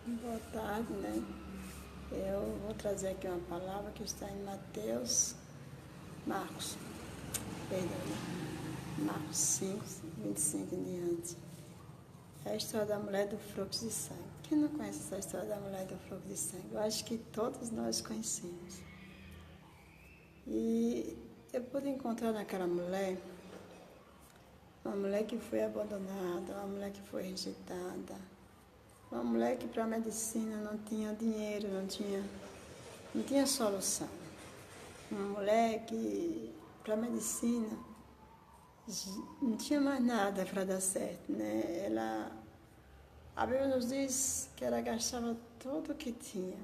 Boa tarde, né? Eu vou trazer aqui uma palavra que está em perdão, né? Marcos 5, 25 em diante. É a história da mulher do fluxo de sangue. Quem não conhece essa história da mulher do fluxo de sangue? Eu acho que todos nós conhecemos. E eu pude encontrar naquela mulher, uma mulher que foi abandonada, uma mulher que foi rejeitada, uma mulher que para a medicina não tinha dinheiro, não tinha solução. Uma mulher que para a medicina não tinha mais nada para dar certo, né? A Bíblia nos diz que ela gastava tudo o que tinha.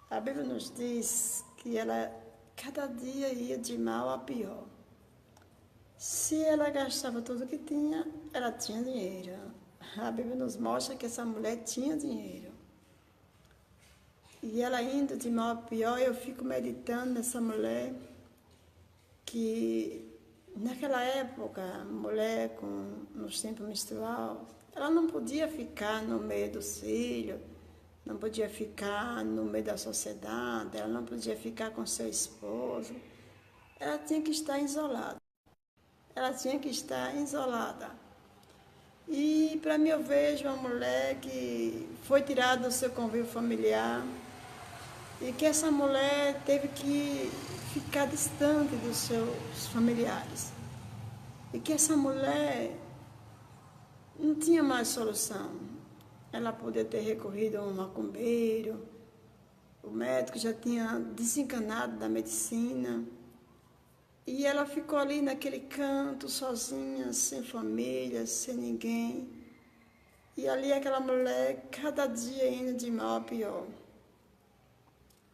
A Bíblia nos diz que ela cada dia ia de mal a pior. Se ela gastava tudo o que tinha, ela tinha dinheiro. A Bíblia nos mostra que essa mulher tinha dinheiro. E ela indo de mal a pior, eu fico meditando nessa mulher que naquela época, a mulher nos tempos menstrual, ela não podia ficar no meio dos filhos, não podia ficar no meio da sociedade, ela não podia ficar com seu esposo. Ela tinha que estar isolada. Ela tinha que estar isolada. E para mim eu vejo uma mulher que foi tirada do seu convívio familiar e que essa mulher teve que ficar distante dos seus familiares. E que essa mulher não tinha mais solução. Ela podia ter recorrido a um macumbeiro, o médico já tinha desencanado da medicina. E ela ficou ali naquele canto, sozinha, sem família, sem ninguém. E ali aquela mulher, cada dia indo de mal a pior.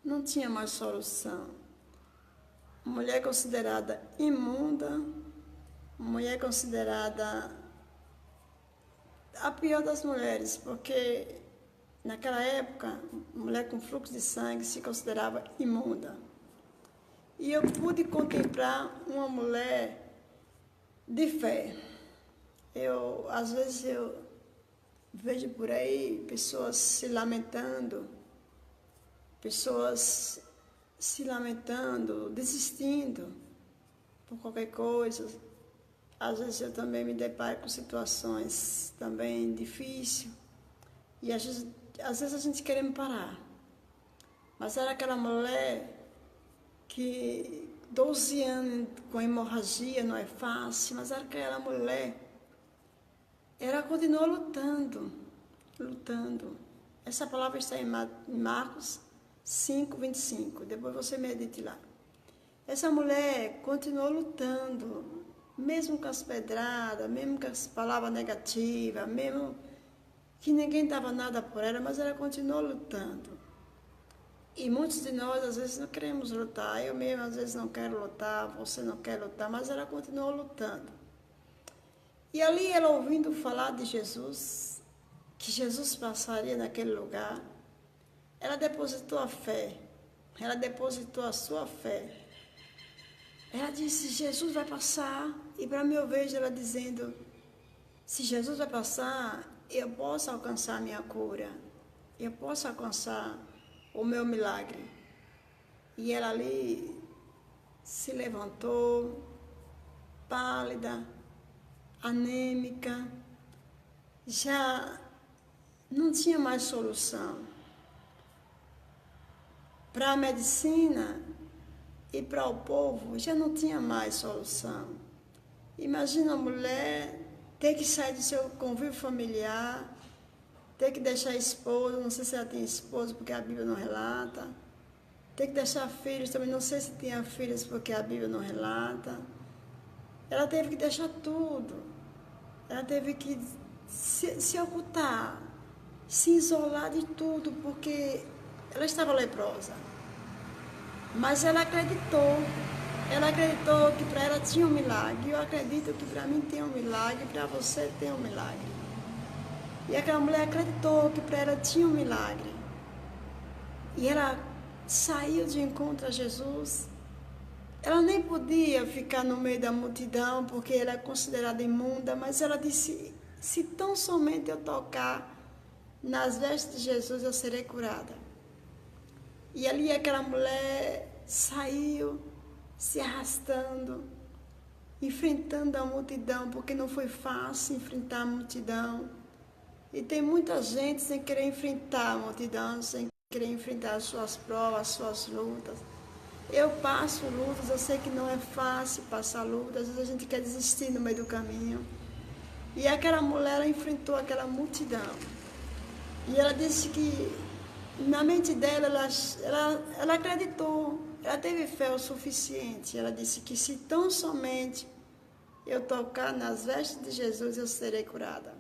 Não tinha mais solução. Mulher considerada imunda, mulher considerada a pior das mulheres, porque naquela época, mulher com fluxo de sangue se considerava imunda. E eu pude contemplar uma mulher de fé. Às vezes eu vejo por aí pessoas se lamentando, desistindo por qualquer coisa. Às vezes eu também me deparo com situações também difíceis. E às vezes a gente querendo parar. Mas era aquela mulher que 12 anos com hemorragia não é fácil, mas era aquela mulher, ela continuou lutando. Essa palavra está em Marcos 5, 25, depois você medite lá. Essa mulher continuou lutando, mesmo com as pedradas, mesmo com as palavras negativas, mesmo que ninguém dava nada por ela, mas ela continuou lutando. E muitos de nós, às vezes, não queremos lutar. Eu mesmo, às vezes, não quero lutar, você não quer lutar, mas ela continuou lutando. E ali, ela ouvindo falar de Jesus, que Jesus passaria naquele lugar, ela depositou a fé, ela depositou a sua fé. Ela disse, Jesus vai passar. E para mim, eu vejo ela dizendo, se Jesus vai passar, eu posso alcançar a minha cura, eu posso alcançar o meu milagre. E ela ali se levantou, pálida, anêmica, já não tinha mais solução. Para a medicina e para o povo já não tinha mais solução. Imagina a mulher ter que sair do seu convívio familiar, ter que deixar esposo, não sei se ela tem esposo, porque a Bíblia não relata. Ter que deixar filhos, também não sei se tinha filhos, porque a Bíblia não relata. Ela teve que deixar tudo. Ela teve que se ocultar, se isolar de tudo, porque ela estava leprosa. Mas ela acreditou. Ela acreditou que para ela tinha um milagre. Eu acredito que para mim tem um milagre, para você tem um milagre. E aquela mulher acreditou que para ela tinha um milagre. E ela saiu de encontro a Jesus. Ela nem podia ficar no meio da multidão, porque ela é considerada imunda, mas ela disse, se tão somente eu tocar nas vestes de Jesus eu serei curada. E ali aquela mulher saiu se arrastando, enfrentando a multidão, porque não foi fácil enfrentar a multidão. E tem muita gente sem querer enfrentar a multidão, sem querer enfrentar as suas provas, as suas lutas. Eu passo lutas, eu sei que não é fácil passar lutas, às vezes a gente quer desistir no meio do caminho. E aquela mulher, ela enfrentou aquela multidão. E ela disse que na mente dela, ela acreditou, ela teve fé o suficiente. Ela disse que se tão somente eu tocar nas vestes de Jesus, eu serei curada.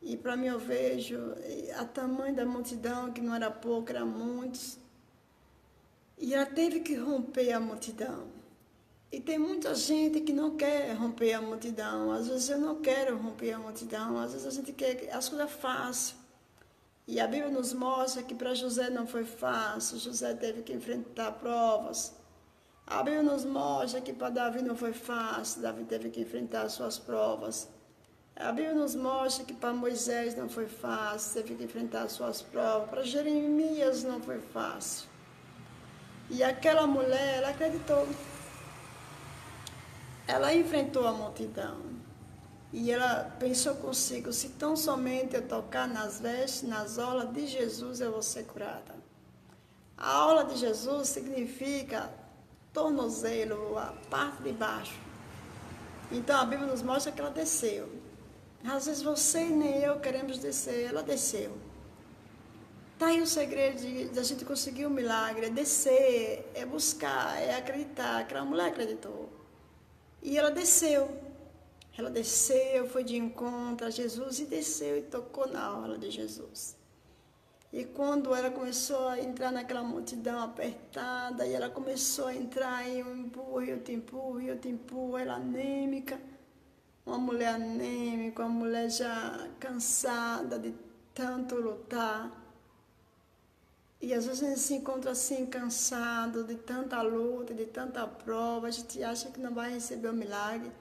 E para mim eu vejo a tamanho da multidão, que não era pouco, eram muitos. E ela teve que romper a multidão. E tem muita gente que não quer romper a multidão. Às vezes eu não quero romper a multidão. Às vezes a gente quer as coisas fáceis. E a Bíblia nos mostra que para José não foi fácil. José teve que enfrentar provas. A Bíblia nos mostra que para Davi não foi fácil. Davi teve que enfrentar as suas provas. A Bíblia nos mostra que para Moisés não foi fácil. Teve que enfrentar as suas provas. Para Jeremias não foi fácil. E aquela mulher, ela acreditou. Ela enfrentou a multidão. E ela pensou consigo, se tão somente eu tocar nas vestes, nas orlas de Jesus, eu vou ser curada. A orla de Jesus significa tornozelo, a parte de baixo. Então a Bíblia nos mostra que ela desceu. Às vezes você e nem eu queremos descer, ela desceu. Está aí o segredo de a gente conseguir o milagre, é descer, é buscar, é acreditar. Aquela mulher acreditou. E ela desceu. Ela desceu, foi de encontro a Jesus e desceu e tocou na orla de Jesus. E quando ela começou a entrar naquela multidão apertada, e ela começou a entrar em um empurro, eu te empurro, ela anêmica, uma mulher anêmica, uma mulher já cansada de tanto lutar. E às vezes a gente se encontra assim, cansado de tanta luta, de tanta prova, a gente acha que não vai receber o milagre.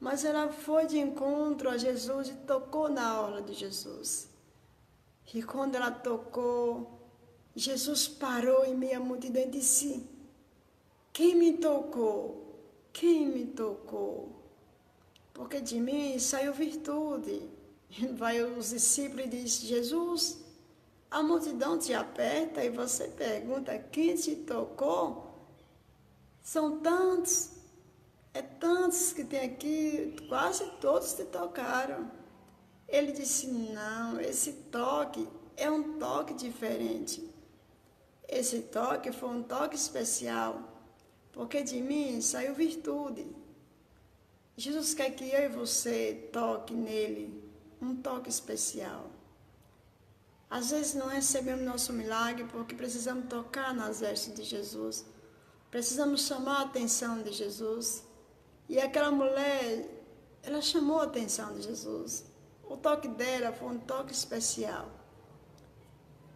Mas ela foi de encontro a Jesus e tocou na orla de Jesus. E quando ela tocou, Jesus parou em meio à multidão e disse: quem me tocou? Quem me tocou? Porque de mim saiu virtude. Vai os discípulos e diz: Jesus, a multidão te aperta e você pergunta quem te tocou? São tantos, tantos que tem aqui, quase todos te tocaram. Ele disse: não, esse toque é um toque diferente. Esse toque foi um toque especial, porque de mim saiu virtude. Jesus quer que eu e você toque nele, um toque especial. Às vezes não recebemos nosso milagre porque precisamos tocar nas vestes de Jesus. Precisamos chamar a atenção de Jesus. E aquela mulher, ela chamou a atenção de Jesus. O toque dela foi um toque especial.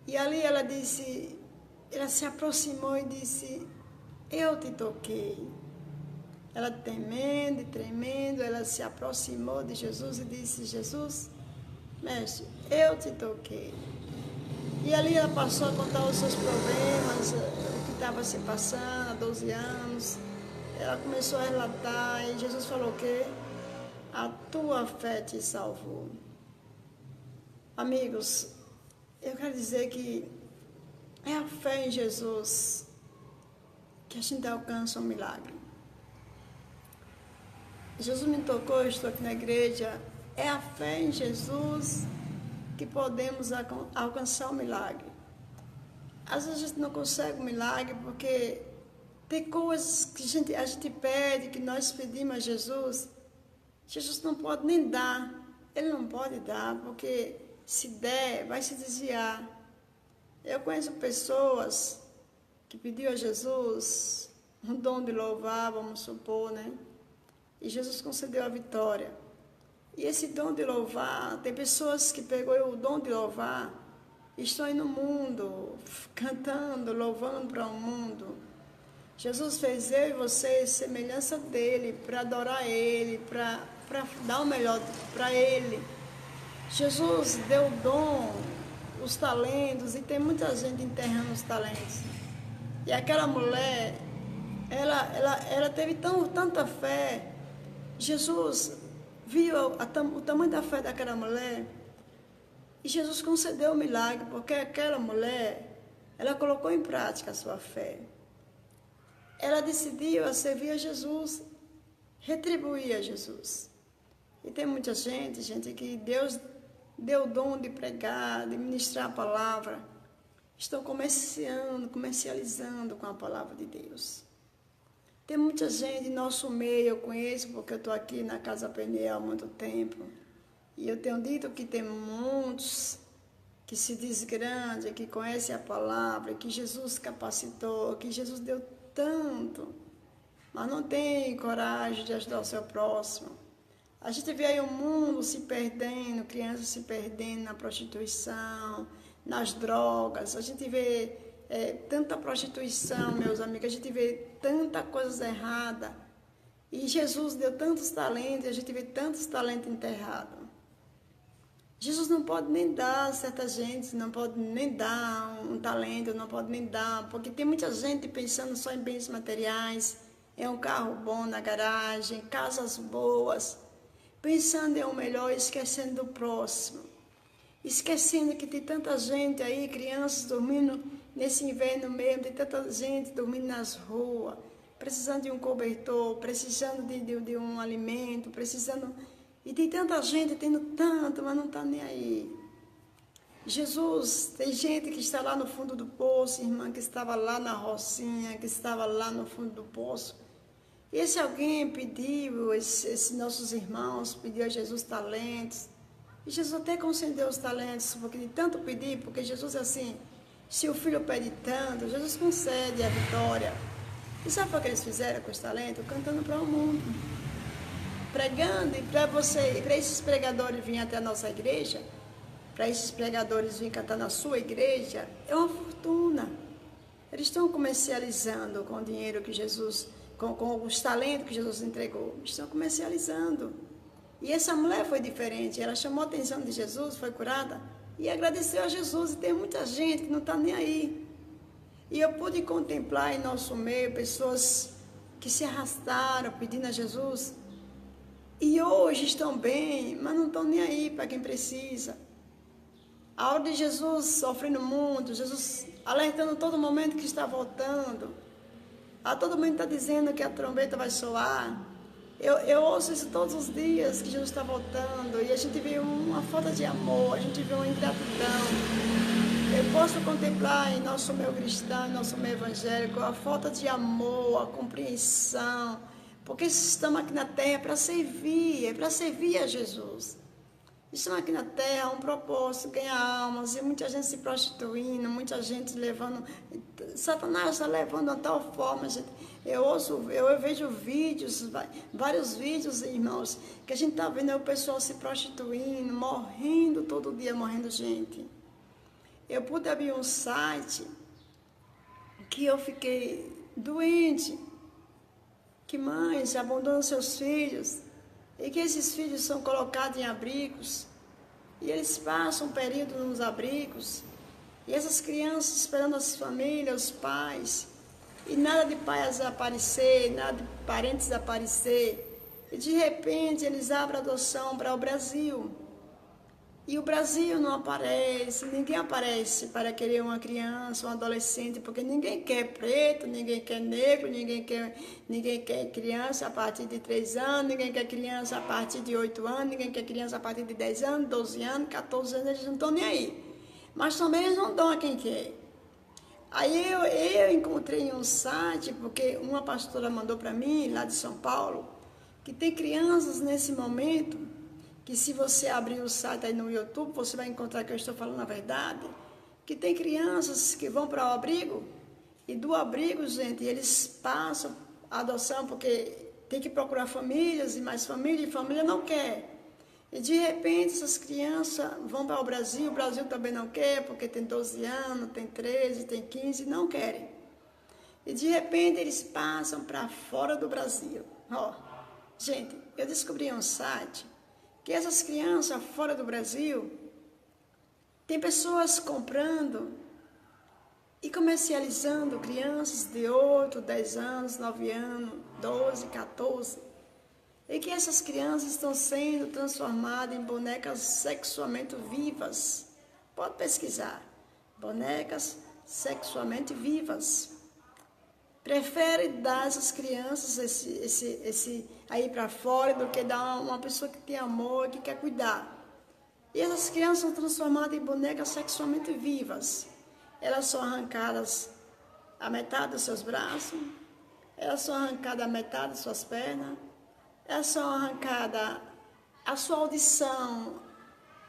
E ali ela disse, ela se aproximou e disse: eu te toquei. Ela temendo e tremendo, ela se aproximou de Jesus e disse: Jesus, mestre, eu te toquei. E ali ela passou a contar os seus problemas, o que estava se passando há 12 anos. Ela começou a relatar e Jesus falou o quê? A tua fé te salvou. Amigos, eu quero dizer que é a fé em Jesus que a gente alcança um milagre. Jesus me tocou, eu estou aqui na igreja. É a fé em Jesus que podemos alcançar o milagre. Às vezes a gente não consegue o milagre porque tem coisas que a gente pede, que nós pedimos a Jesus. Jesus não pode nem dar. Ele não pode dar, porque se der, vai se desviar. Eu conheço pessoas que pediu a Jesus um dom de louvar, vamos supor, né? E Jesus concedeu a vitória. E esse dom de louvar, tem pessoas que pegou o dom de louvar e estão aí no mundo, cantando, louvando para o mundo. Jesus fez eu e você semelhança dele, para adorar ele, para dar o melhor para ele. Jesus deu o dom, os talentos, e tem muita gente enterrando os talentos. E aquela mulher, ela teve tanta fé. Jesus viu o tamanho da fé daquela mulher. E Jesus concedeu o milagre, porque aquela mulher, ela colocou em prática a sua fé. Ela decidiu a servir a Jesus, retribuir a Jesus. E tem muita gente que Deus deu o dom de pregar, de ministrar a palavra, estão comercializando com a palavra de Deus. Tem muita gente em nosso meio, eu conheço, porque eu estou aqui na Casa Peniel há muito tempo, e eu tenho dito que tem muitos que se diz grande, que conhece a palavra, que Jesus capacitou, que Jesus deu tanto, mas não tem coragem de ajudar o seu próximo. A gente vê aí o mundo se perdendo, crianças se perdendo na prostituição, nas drogas. A gente vê tanta prostituição, meus amigos, a gente vê tanta coisa errada. E Jesus deu tantos talentos, e a gente vê tantos talentos enterrados. Jesus não pode nem dar a certa gente, não pode nem dar um talento, não pode nem dar, porque tem muita gente pensando só em bens materiais, em um carro bom na garagem, casas boas, pensando em um melhor, esquecendo do próximo, esquecendo que tem tanta gente aí, crianças dormindo nesse inverno mesmo, tem tanta gente dormindo nas ruas, precisando de um cobertor, precisando de um alimento, precisando... E tem tanta gente tendo tanto, mas não está nem aí. Jesus, tem gente que está lá no fundo do poço, irmã, que estava lá na rocinha, que estava lá no fundo do poço. E se alguém pediu, esses nossos irmãos, pediu a Jesus talentos, e Jesus até concedeu os talentos, porque de tanto pedir, porque Jesus é assim, se o filho pede tanto, Jesus concede a vitória. E sabe o que eles fizeram com os talentos? Cantando para o mundo. Pregando, e para esses pregadores virem até a nossa igreja, para esses pregadores virem cantar na sua igreja, é uma fortuna. Eles estão comercializando com o dinheiro que Jesus, com os talentos que Jesus entregou, estão comercializando. E essa mulher foi diferente, ela chamou a atenção de Jesus, foi curada, e agradeceu a Jesus, e tem muita gente que não está nem aí. E eu pude contemplar em nosso meio pessoas que se arrastaram pedindo a Jesus, e hoje estão bem, mas não estão nem aí para quem precisa. A hora de Jesus sofrendo muito, Jesus alertando todo momento que está voltando. A todo momento está dizendo que a trombeta vai soar. Eu ouço isso todos os dias, que Jesus está voltando. E a gente vê uma falta de amor, a gente vê uma ingratidão. Eu posso contemplar em nosso meio cristão, em nosso meio evangélico, a falta de amor, a compreensão. Porque estamos aqui na terra é para servir a Jesus. Estamos aqui na terra, um propósito, ganhar almas, e muita gente se prostituindo, muita gente levando, Satanás está levando de tal forma, gente. Eu vejo vídeos, vários vídeos, irmãos, que a gente está vendo o pessoal se prostituindo, morrendo todo dia, morrendo gente. Eu pude abrir um site que eu fiquei doente, que mães abandonam seus filhos e que esses filhos são colocados em abrigos e eles passam um período nos abrigos e essas crianças esperando as famílias, os pais, e nada de pais aparecer, nada de parentes aparecer, e de repente eles abrem a adoção para o Brasil. E o Brasil não aparece, ninguém aparece para querer uma criança, um adolescente, porque ninguém quer preto, ninguém quer negro, ninguém quer criança a partir de 3 anos, ninguém quer criança a partir de 8 anos, ninguém quer criança a partir de 10 anos, 12 anos, 14 anos, eles não estão nem aí. Mas também eles não dão a quem quer. Aí eu encontrei um site, porque uma pastora mandou para mim, lá de São Paulo, que tem crianças nesse momento, que se você abrir o site aí no YouTube, você vai encontrar que eu estou falando a verdade, que tem crianças que vão para o abrigo, e do abrigo, gente, eles passam a adoção, porque tem que procurar famílias, e mais família, e família não quer. E de repente essas crianças vão para o Brasil também não quer, porque tem 12 anos, tem 13, tem 15, não querem. E de repente eles passam para fora do Brasil. Ó, gente, eu descobri um site que essas crianças fora do Brasil, tem pessoas comprando e comercializando crianças de 8, 10 anos, 9 anos, 12, 14, e que essas crianças estão sendo transformadas em bonecas sexualmente vivas. Pode pesquisar, bonecas sexualmente vivas. Prefere dar essas crianças esse aí para fora do que dar uma pessoa que tem amor, que quer cuidar. E essas crianças são transformadas em bonecas sexualmente vivas. Elas são arrancadas a metade dos seus braços, elas são arrancadas a metade das suas pernas, elas são arrancadas a sua audição.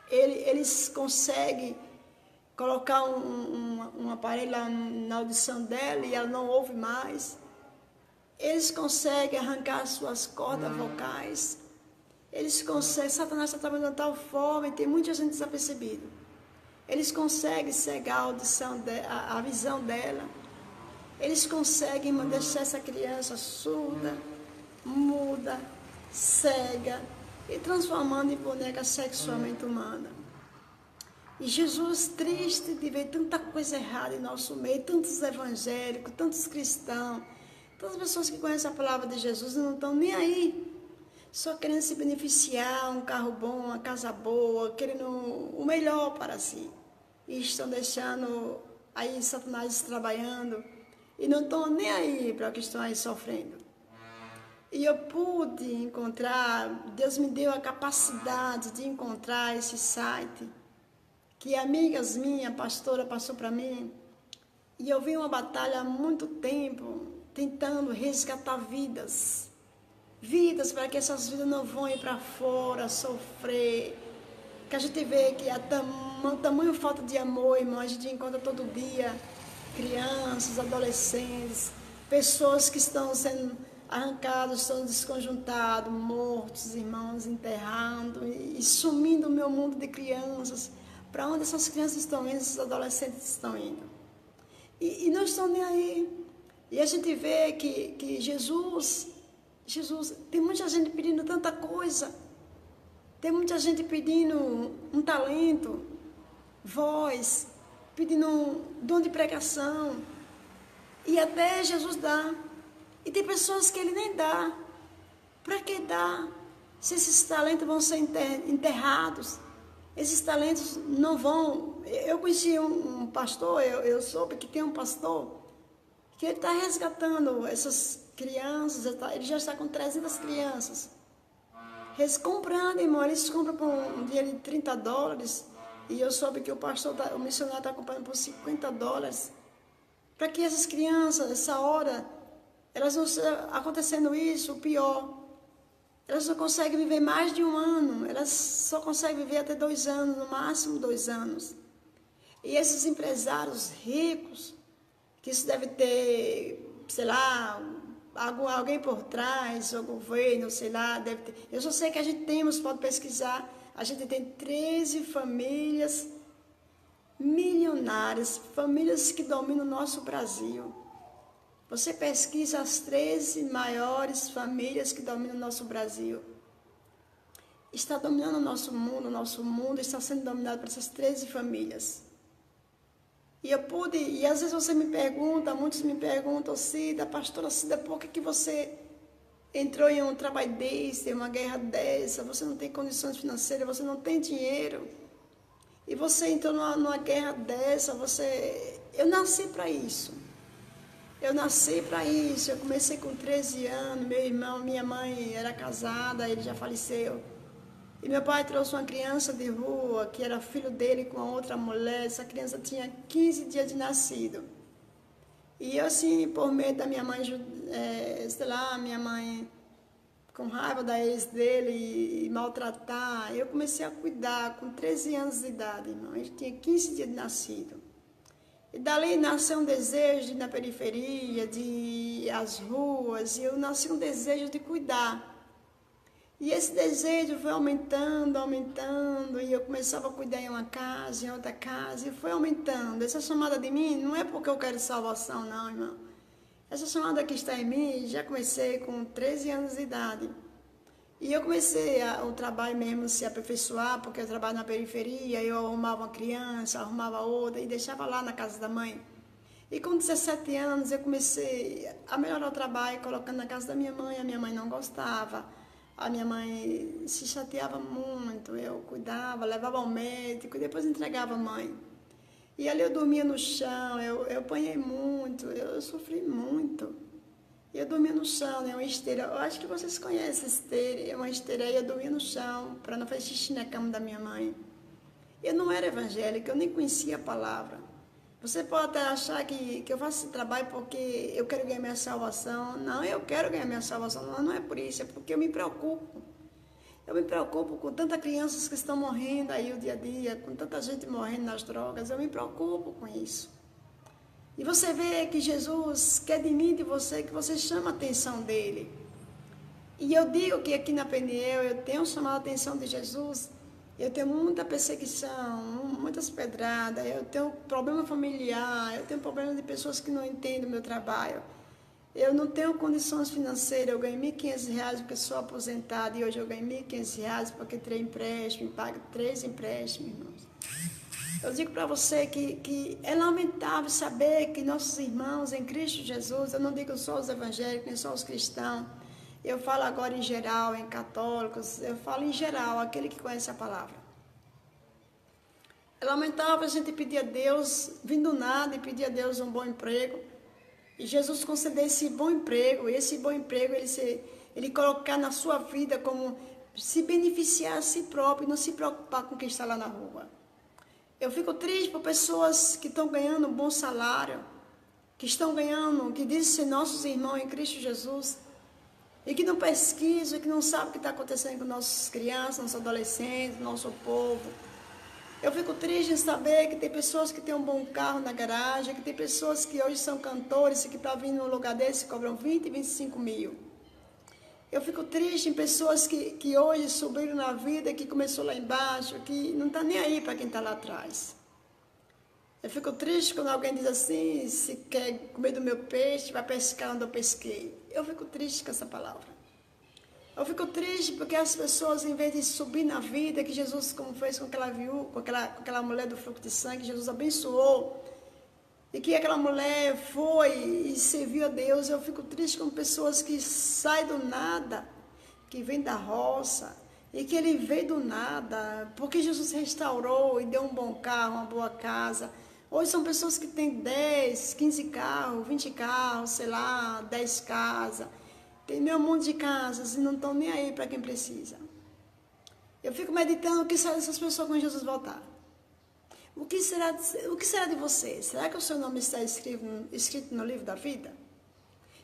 Eles conseguem colocar um aparelho lá na audição dela e ela não ouve mais. Eles conseguem arrancar as suas cordas vocais. Eles conseguem, Satanás está trabalhando de tal forma e tem muita gente desapercebida. Eles conseguem cegar a audição, a visão dela. Eles conseguem deixar essa criança surda, muda, cega e transformando em boneca sexualmente humana. E Jesus, triste de ver tanta coisa errada em nosso meio, tantos evangélicos, tantos cristãos, tantas pessoas que conhecem a palavra de Jesus e não estão nem aí, só querendo se beneficiar, um carro bom, uma casa boa, querendo o melhor para si. E estão deixando aí Satanás trabalhando e não estão nem aí para o que estão aí sofrendo. E eu pude encontrar, Deus me deu a capacidade de encontrar esse site, que amigas minhas, pastora, passou para mim, e eu vi uma batalha há muito tempo, tentando resgatar vidas para que essas vidas não vão ir para fora, sofrer, que a gente vê que há tamanho falta de amor, irmão, a gente encontra todo dia crianças, adolescentes, pessoas que estão sendo arrancados, estão desconjuntados, mortos, irmãos, enterrando e sumindo o meu mundo de crianças. Para onde essas crianças estão indo, esses adolescentes estão indo. E não estão nem aí. E a gente vê que Jesus, tem muita gente pedindo tanta coisa. Tem muita gente pedindo um talento, voz, pedindo um dom de pregação. E até Jesus dá. E tem pessoas que ele nem dá. Para que dá? Se esses talentos vão ser enterrados. Esses talentos não vão... Eu conheci um pastor, eu soube que tem um pastor que ele está resgatando essas crianças, ele já está com 300 crianças. Eles comprando, irmão, eles compram por um dinheiro de $30, e eu soube que o missionário está comprando por $50, para que essas crianças, essa hora, elas não estão acontecendo isso, o pior. Elas não conseguem viver mais de 1 ano, elas só conseguem viver até 2 anos, no máximo 2 anos. E esses empresários ricos, que isso deve ter, sei lá, alguém por trás, o governo, sei lá, deve ter. Eu só sei que a gente pode pesquisar, a gente tem 13 famílias milionárias, famílias que dominam o nosso Brasil. Você pesquisa as 13 maiores famílias que dominam o nosso Brasil. Está dominando o nosso mundo está sendo dominado por essas 13 famílias. E às vezes você me pergunta, muitos me perguntam, Cida, pastora Cida, por que você entrou em um trabalho desse, em uma guerra dessa, você não tem condições financeiras, você não tem dinheiro, e você entrou numa guerra dessa, eu nasci para isso. Eu comecei com 13 anos, meu irmão, minha mãe era casada, ele já faleceu. E meu pai trouxe uma criança de rua, que era filho dele com outra mulher, essa criança tinha 15 dias de nascido. E eu, assim, por medo da minha mãe, minha mãe com raiva da ex dele e maltratar, eu comecei a cuidar com 13 anos de idade, irmão. Ele tinha 15 dias de nascido. E dali nasceu um desejo de ir na periferia, de ir às ruas, e eu nasci um desejo de cuidar. E esse desejo foi aumentando, e eu começava a cuidar em uma casa, em outra casa, e foi aumentando. Essa chamada de mim não é porque eu quero salvação, não, irmão. Essa chamada que está em mim, já comecei com 13 anos de idade. E eu comecei o trabalho mesmo a se aperfeiçoar, porque eu trabalho na periferia, eu arrumava uma criança, arrumava outra e deixava lá na casa da mãe. E com 17 anos eu comecei a melhorar o trabalho, colocando na casa da minha mãe. A minha mãe não gostava, a minha mãe se chateava muito, eu cuidava, levava ao médico e depois entregava a mãe. E ali eu dormia no chão, eu apanhei muito, eu sofri muito. Eu dormia no chão, né? Uma esteira. Eu acho que vocês conhecem esteira. É uma esteira aí, eu dormia no chão para não fazer xixi na cama da minha mãe. Eu não era evangélica, eu nem conhecia a palavra. Você pode até achar que eu faço esse trabalho porque eu quero ganhar minha salvação. Não, eu quero ganhar minha salvação. Não é por isso, é porque eu me preocupo. Eu me preocupo com tantas crianças que estão morrendo aí o dia a dia, com tanta gente morrendo nas drogas. Eu me preocupo com isso. E você vê que Jesus quer de mim e de você, que você chama a atenção dele. E eu digo que aqui na Peniel eu tenho chamado a atenção de Jesus. Eu tenho muita perseguição, muitas pedradas, eu tenho problema familiar, eu tenho problema de pessoas que não entendem o meu trabalho. Eu não tenho condições financeiras, eu ganho R$1.500 porque sou aposentada e hoje eu ganho R$1.500 porque tirei empréstimo, pago 3 empréstimos, irmãos. Eu digo para você que é lamentável saber que nossos irmãos em Cristo Jesus, eu não digo só os evangélicos, nem só os cristãos, eu falo agora em geral, em católicos, eu falo em geral, aquele que conhece a palavra. É lamentável a gente pedir a Deus, vindo nada, e pedir a Deus um bom emprego, e Jesus conceder esse bom emprego, e esse bom emprego ele colocar na sua vida como se beneficiar a si próprio e não se preocupar com quem está lá na rua. Eu fico triste por pessoas que estão ganhando um bom salário, que estão ganhando, que dizem ser nossos irmãos em Cristo Jesus, e que não pesquisam, que não sabem o que está acontecendo com nossas crianças, nossos adolescentes, nosso povo. Eu fico triste em saber que tem pessoas que têm um bom carro na garagem, que tem pessoas que hoje são cantores e que para vir num lugar desse cobram 20 e 25 mil. Eu fico triste em pessoas que hoje subiram na vida, que começou lá embaixo, que não está nem aí para quem está lá atrás. Eu fico triste quando alguém diz assim, se quer comer do meu peixe, vai pescar onde eu pesquei. Eu fico triste com essa palavra. Eu fico triste porque as pessoas, em vez de subir na vida, que Jesus, como fez com aquela viúva, com aquela mulher do fluxo de sangue, Jesus abençoou, e que aquela mulher foi e serviu a Deus. Eu fico triste com pessoas que saem do nada, que vêm da roça, e que ele veio do nada, porque Jesus restaurou e deu um bom carro, uma boa casa. Hoje são pessoas que têm 10, 15 carros, 20 carros, sei lá, 10 casas. Tem meio mundo de casas e não estão nem aí para quem precisa. Eu fico meditando o que será dessas pessoas quando Jesus voltar. O que será de você? Será que o seu nome está escrito no livro da vida?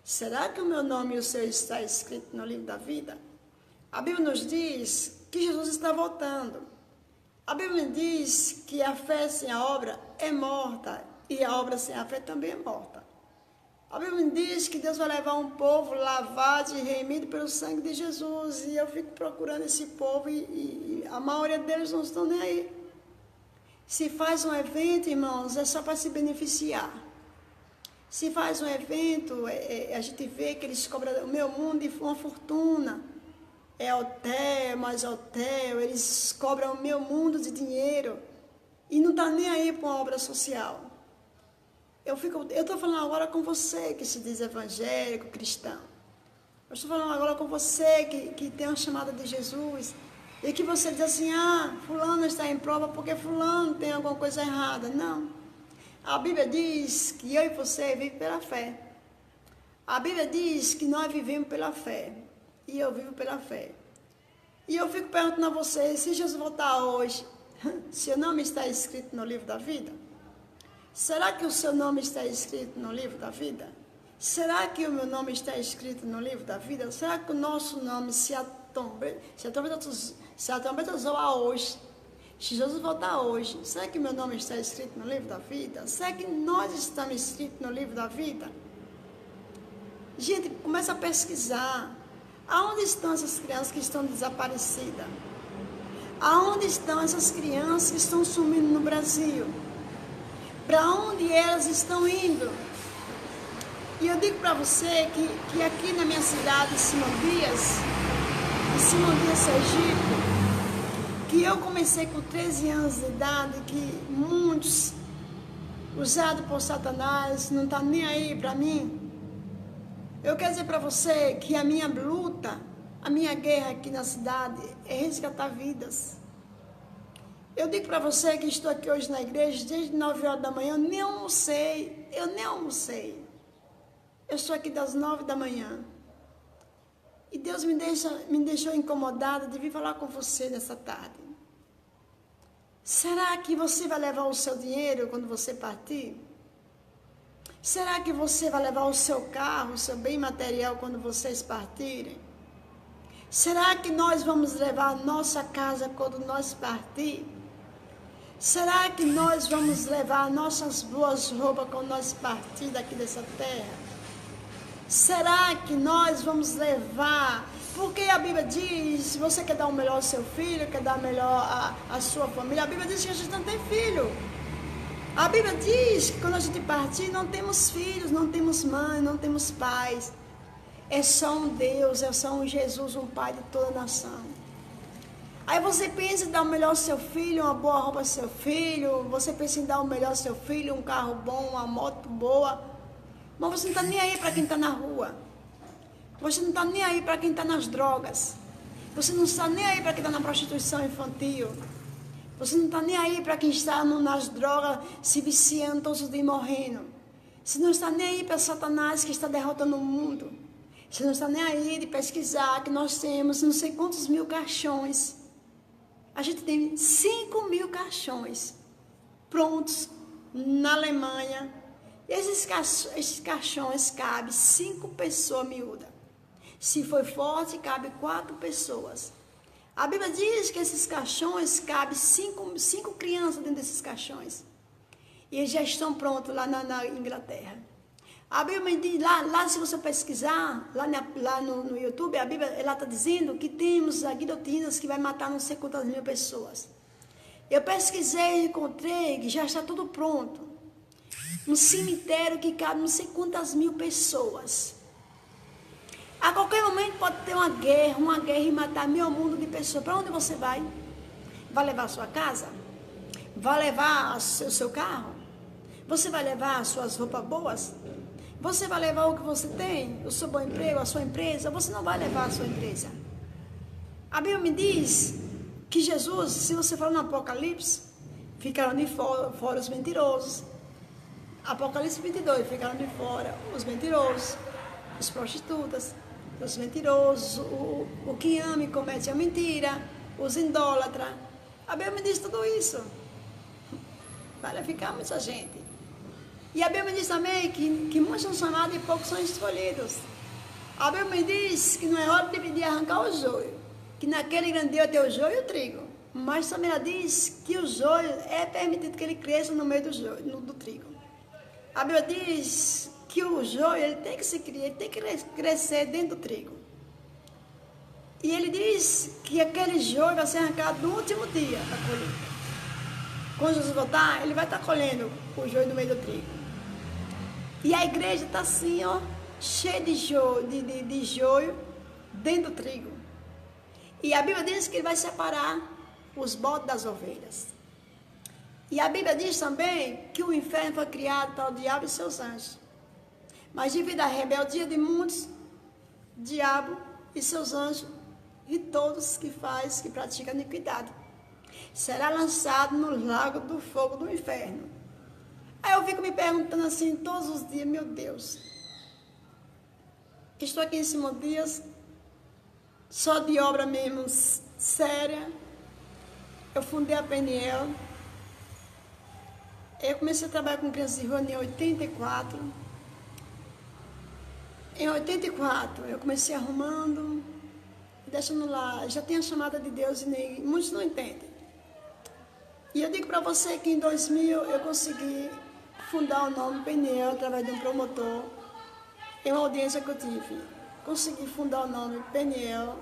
Será que o meu nome e o seu está escrito no livro da vida? A Bíblia nos diz que Jesus está voltando. A Bíblia diz que a fé sem a obra é morta e a obra sem a fé também é morta. A Bíblia diz que Deus vai levar um povo lavado e remido pelo sangue de Jesus. E eu fico procurando esse povo e a maioria deles não estão nem aí. Se faz um evento, irmãos, é só para se beneficiar. Se faz um evento, a gente vê que eles cobram o meu mundo uma fortuna. É hotel, mais hotel, eles cobram o meu mundo de dinheiro. E não está nem aí para uma obra social. Eu estou falando agora com você que se diz evangélico, cristão. Eu estou falando agora com você que tem uma chamada de Jesus. E que você diz assim, fulano está em prova porque fulano tem alguma coisa errada. Não. A Bíblia diz que eu e você vivemos pela fé. A Bíblia diz que nós vivemos pela fé. E eu vivo pela fé. E eu fico perguntando a você, se Jesus voltar hoje, seu nome está escrito no livro da vida? Será que o seu nome está escrito no livro da vida? Será que o meu nome está escrito no livro da vida? Será que o nosso nome se a trombeta soar hoje, se Jesus voltar hoje, será que meu nome está escrito no livro da vida? Será que nós estamos escritos no livro da vida? Gente, começa a pesquisar. Aonde estão essas crianças que estão desaparecidas? Aonde estão essas crianças que estão sumindo no Brasil? Para onde elas estão indo? E eu digo para você que aqui na minha cidade, Simão Dias, em Simão Dias Sergipe, que eu comecei com 13 anos de idade, que muitos, usados por Satanás, não estão nem aí para mim. Eu quero dizer para você que a minha luta, a minha guerra aqui na cidade é resgatar vidas. Eu digo para você que estou aqui hoje na igreja desde 9 horas da manhã, eu nem almocei. Eu estou aqui das 9 da manhã. E Deus me deixou incomodada de vir falar com você nessa tarde. Será que você vai levar o seu dinheiro quando você partir? Será que você vai levar o seu carro, o seu bem material quando vocês partirem? Será que nós vamos levar a nossa casa quando nós partir? Será que nós vamos levar nossas boas roupas quando nós partir daqui dessa terra? Será que nós vamos levar? Porque a Bíblia diz, se você quer dar o melhor ao seu filho, quer dar o melhor à sua família, a Bíblia diz que a gente não tem filho. A Bíblia diz que quando a gente partir, não temos filhos, não temos mãe, não temos pais. É só um Deus, é só um Jesus, um Pai de toda a nação. Aí você pensa em dar o melhor ao seu filho, uma boa roupa ao seu filho, você pensa em dar o melhor ao seu filho, um carro bom, uma moto boa, mas você não está nem aí para quem está na rua. Você não está nem aí para quem está nas drogas. Você não está nem aí para quem está na prostituição infantil. Você não está nem aí para quem está nas drogas, se viciando todos os dias morrendo. Você não está nem aí para Satanás que está derrotando o mundo. Você não está nem aí de pesquisar que nós temos não sei quantos mil caixões. A gente tem 5.000 caixões prontos na Alemanha. Esses caixões cabem 5 pessoas miúdas. Se for forte, cabe 4 pessoas. A Bíblia diz que esses caixões cabem 5 crianças dentro desses caixões. E eles já estão prontos lá na Inglaterra. A Bíblia diz, lá se você pesquisar, lá no YouTube, a Bíblia está dizendo que temos guilhotinas que vai matar não sei quantas mil pessoas. Eu pesquisei e encontrei que já está tudo pronto. Um cemitério que cabe não sei quantas mil pessoas. A qualquer momento pode ter uma guerra e matar meio mundo de pessoas. Para onde você vai? Vai levar a sua casa? Vai levar o seu carro? Você vai levar as suas roupas boas? Você vai levar o que você tem? O seu bom emprego, a sua empresa? Você não vai levar a sua empresa. A Bíblia me diz que Jesus, se você for no Apocalipse, ficaram de fora os mentirosos. Apocalipse 22, ficaram de fora os mentirosos, as prostitutas, os mentirosos, o que ama e comete a mentira, os idólatras. A Bíblia me diz tudo isso. Vai ficar muita gente. E a Bíblia me diz também que muitos são chamados e poucos são escolhidos. A Bíblia me diz que não é hora de arrancar o joio, que naquele grande dia tem o joio e o trigo. Mas também ela diz que o joio é permitido que ele cresça no meio do trigo. A Bíblia diz que o joio ele tem que se criar, ele tem que crescer dentro do trigo. E ele diz que aquele joio vai ser arrancado no último dia da colheita. Quando Jesus voltar, ele vai estar colhendo o joio no meio do trigo. E a igreja está assim, ó, cheia de joio dentro do trigo. E a Bíblia diz que ele vai separar os bodes das ovelhas. E a Bíblia diz também que o inferno foi criado para o diabo e seus anjos. Mas devido à rebeldia de muitos, o diabo e seus anjos e todos que praticam iniquidade, será lançado no lago do fogo do inferno. Aí eu fico me perguntando assim todos os dias, meu Deus, estou aqui em Simão Dias, só de obra mesmo séria. Eu fundei a Peniel. Eu comecei a trabalhar com crianças de rua em 84. Em 84, eu comecei arrumando, deixando lá, já tem a chamada de Deus e muitos não entendem. E eu digo para você que em 2000 eu consegui fundar o nome Peniel através de um promotor, em uma audiência que eu tive. Consegui fundar o nome Peniel,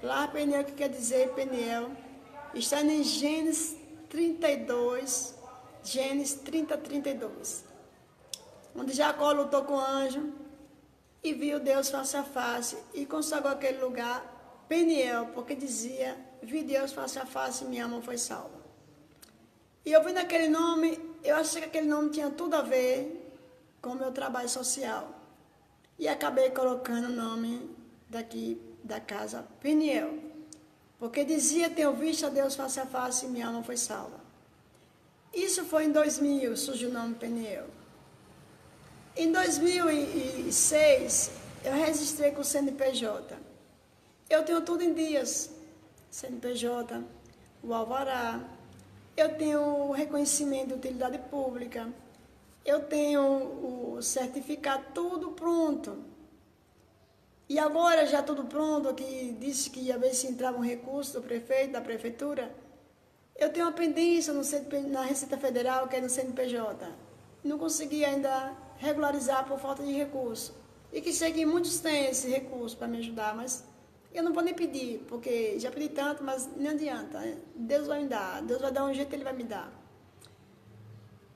lá Peniel que quer dizer Peniel, está em Gênesis 32, Gênesis 30:32, onde Jacó lutou com o anjo e viu Deus face a face e consagrou aquele lugar Peniel, porque dizia, vi Deus face a face e minha alma foi salva. E eu vi naquele nome, eu achei que aquele nome tinha tudo a ver com o meu trabalho social. E acabei colocando o nome daqui da casa Peniel. Porque dizia, tenho visto a Deus face a face e minha alma foi salva. Isso foi em 2000, surgiu o nome Peniel. Em 2006, eu registrei com o CNPJ. Eu tenho tudo em dias. CNPJ, o alvará. Eu tenho o reconhecimento de utilidade pública. Eu tenho o certificado, tudo pronto. E agora já tudo pronto, que disse que ia ver se entrava um recurso do prefeito, da prefeitura. Eu tenho uma pendência na Receita Federal, que é no CNPJ. Não consegui ainda regularizar por falta de recurso. E que sei que muitos têm esse recurso para me ajudar, mas eu não vou nem pedir, porque já pedi tanto, mas não adianta. Deus vai me dar, Deus vai dar um jeito, Ele vai me dar.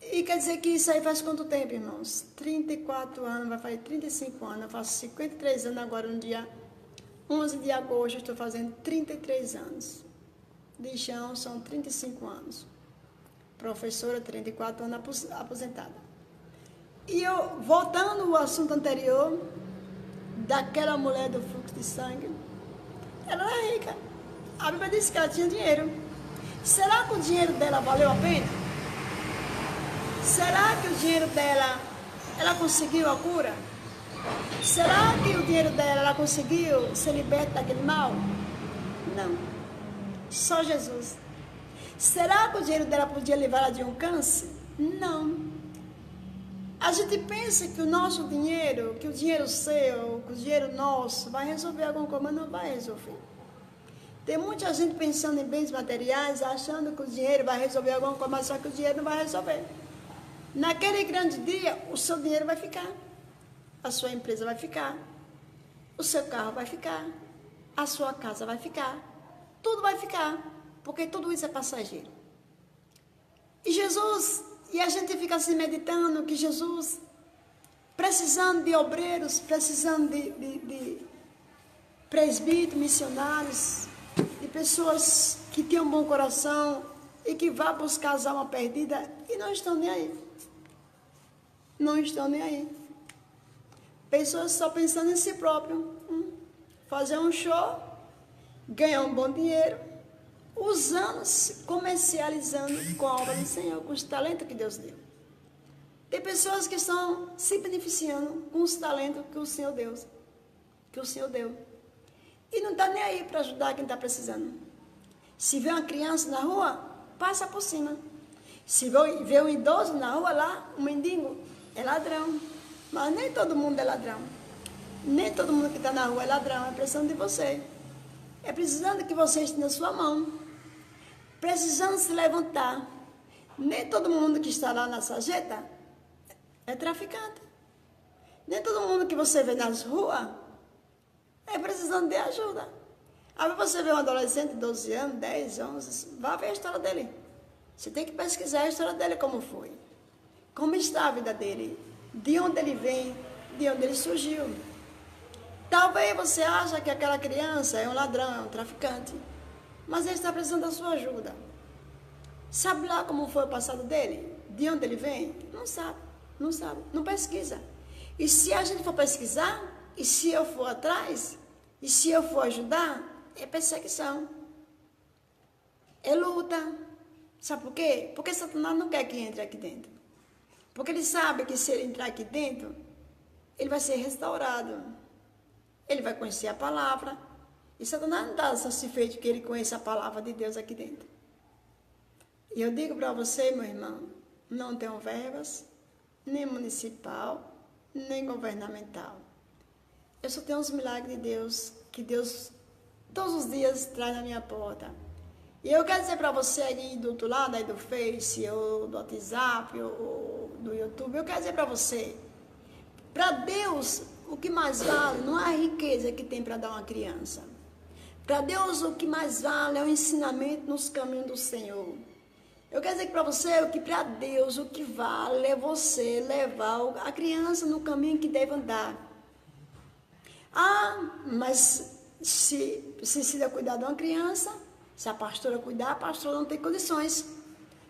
E quer dizer que isso aí faz quanto tempo, irmãos? 34 anos, vai fazer 35 anos, eu faço 53 anos agora, no dia 11 de agosto, eu estou fazendo 33 anos. De chão são 35 anos. Professora, 34 anos, aposentada. E eu, voltando ao assunto anterior, daquela mulher do fluxo de sangue, ela era rica. A Bíblia disse que ela tinha dinheiro. Será que o dinheiro dela valeu a pena? Será que o dinheiro dela, ela conseguiu a cura? Será que o dinheiro dela, ela conseguiu ser liberta daquele mal? Não. Só Jesus. Será que o dinheiro dela podia levar ela de um câncer? Não. A gente pensa que o nosso dinheiro, que o dinheiro seu, que o dinheiro nosso vai resolver alguma coisa, mas não vai resolver. Tem muita gente pensando em bens materiais, achando que o dinheiro vai resolver alguma coisa, mas só que o dinheiro não vai resolver. Naquele grande dia, o seu dinheiro vai ficar, a sua empresa vai ficar, o seu carro vai ficar, a sua casa vai ficar, tudo vai ficar, porque tudo isso é passageiro. E Jesus, e a gente fica assim meditando que Jesus, precisando de obreiros, precisando de presbíteros, missionários, de pessoas que têm um bom coração e que vão buscar as almas perdidas e não estão nem aí. Não estão nem aí. Pessoas só pensando em si próprio. Fazer um show, ganhar um bom dinheiro, usando-se, comercializando com a obra do Senhor, com os talentos que Deus deu. Tem pessoas que estão se beneficiando com os talentos que o Senhor deu. E não está nem aí para ajudar quem está precisando. Se vê uma criança na rua, passa por cima. Se vê um idoso na rua lá, um mendigo, é ladrão. Mas nem todo mundo é ladrão. Nem todo mundo que está na rua é ladrão. É precisando de você. É precisando que você estenda a sua mão. Precisando se levantar. Nem todo mundo que está lá na sarjeta é traficante. Nem todo mundo que você vê nas ruas é precisando de ajuda. Aí você vê um adolescente de 12 anos, 10, 11, vá ver a história dele. Você tem que pesquisar a história dele, como foi. Como está a vida dele. De onde ele vem, de onde ele surgiu. Talvez você ache que aquela criança é um ladrão, é um traficante. Mas ele está precisando da sua ajuda. Sabe lá como foi o passado dele? De onde ele vem? Não sabe, não sabe, não pesquisa. E se a gente for pesquisar, e se eu for atrás, e se eu for ajudar, é perseguição. É luta. Sabe por quê? Porque Satanás não quer que entre aqui dentro. Porque ele sabe que se ele entrar aqui dentro, ele vai ser restaurado. Ele vai conhecer a palavra. E Satanás não está satisfeito que ele conheça a palavra de Deus aqui dentro. E eu digo para você, meu irmão, não tenho verbas, nem municipal, nem governamental. Eu só tenho os milagres de Deus, que Deus todos os dias traz na minha porta. E eu quero dizer para você aí do outro lado, aí do Face, ou do WhatsApp, ou do YouTube, eu quero dizer para você, para Deus, o que mais vale não é a riqueza que tem para dar uma criança. Para Deus, o que mais vale é o ensinamento nos caminhos do Senhor. Eu quero dizer para você que para Deus o que vale é você levar a criança no caminho que deve andar. Ah, mas se precisa cuidar de uma criança, se a pastora cuidar, a pastora não tem condições.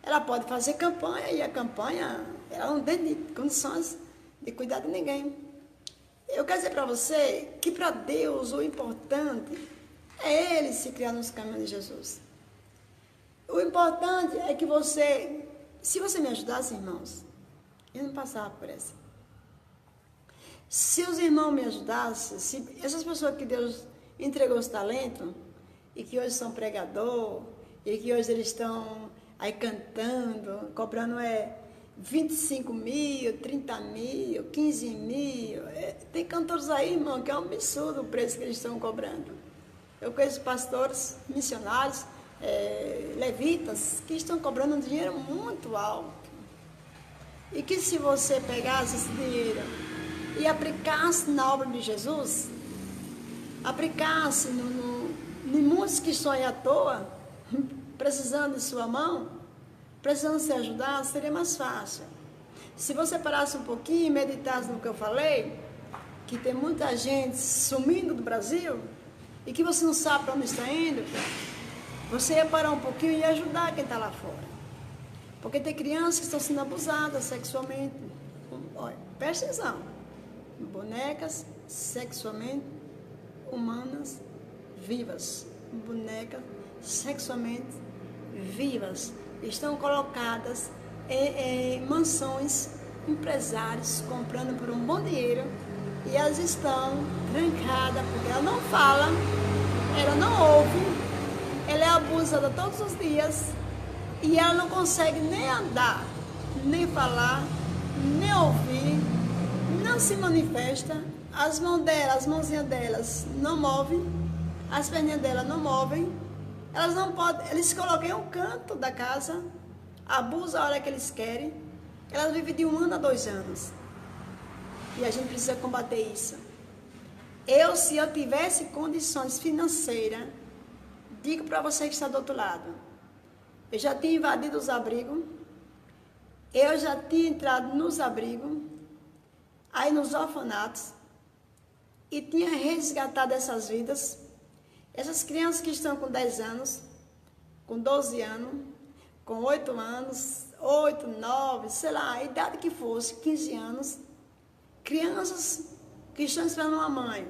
Ela pode fazer campanha e a campanha, ela não tem condições de cuidar de ninguém. Eu quero dizer para você que para Deus o importante é Ele se criar nos caminhos de Jesus. O importante é que você, se você me ajudasse, irmãos, eu não passava por essa. Se os irmãos me ajudassem, se essas pessoas que Deus entregou os talentos, e que hoje são pregador, e que hoje eles estão aí cantando, cobrando 25 mil, 30 mil, 15 mil. Tem cantores aí, irmão, que é um absurdo o preço que eles estão cobrando. Eu conheço pastores, missionários, levitas, que estão cobrando um dinheiro muito alto. E que se você pegasse esse dinheiro e aplicasse na obra de Jesus, aplicasse em muitos que estão aí à toa, precisando de sua mão, precisando ser ajudado, seria mais fácil. Se você parasse um pouquinho e meditasse no que eu falei, que tem muita gente sumindo do Brasil, e que você não sabe para onde está indo, você ia parar um pouquinho e ia ajudar quem está lá fora. Porque tem crianças que estão sendo abusadas sexualmente. Olha, presta atenção. Bonecas sexualmente humanas vivas. Bonecas sexualmente vivas. Estão colocadas em mansões, empresários comprando por um bom dinheiro, e elas estão trancadas porque ela não fala, ela não ouve, ela é abusada todos os dias e ela não consegue nem andar, nem falar, nem ouvir, não se manifesta, as mãos dela, as mãozinhas delas não movem, as perninhas dela não movem, elas não podem, eles colocam em um canto da casa, abusam a hora que eles querem, elas vivem de 1 ano a 2 anos. E a gente precisa combater isso. Se eu tivesse condições financeiras, digo para você que está do outro lado, eu já tinha invadido os abrigos, eu já tinha entrado nos abrigos, aí nos orfanatos, e tinha resgatado essas vidas, essas crianças que estão com 10 anos, com 12 anos, com 8 anos, 8, 9, sei lá, a idade que fosse, 15 anos, crianças que estão esperando uma mãe,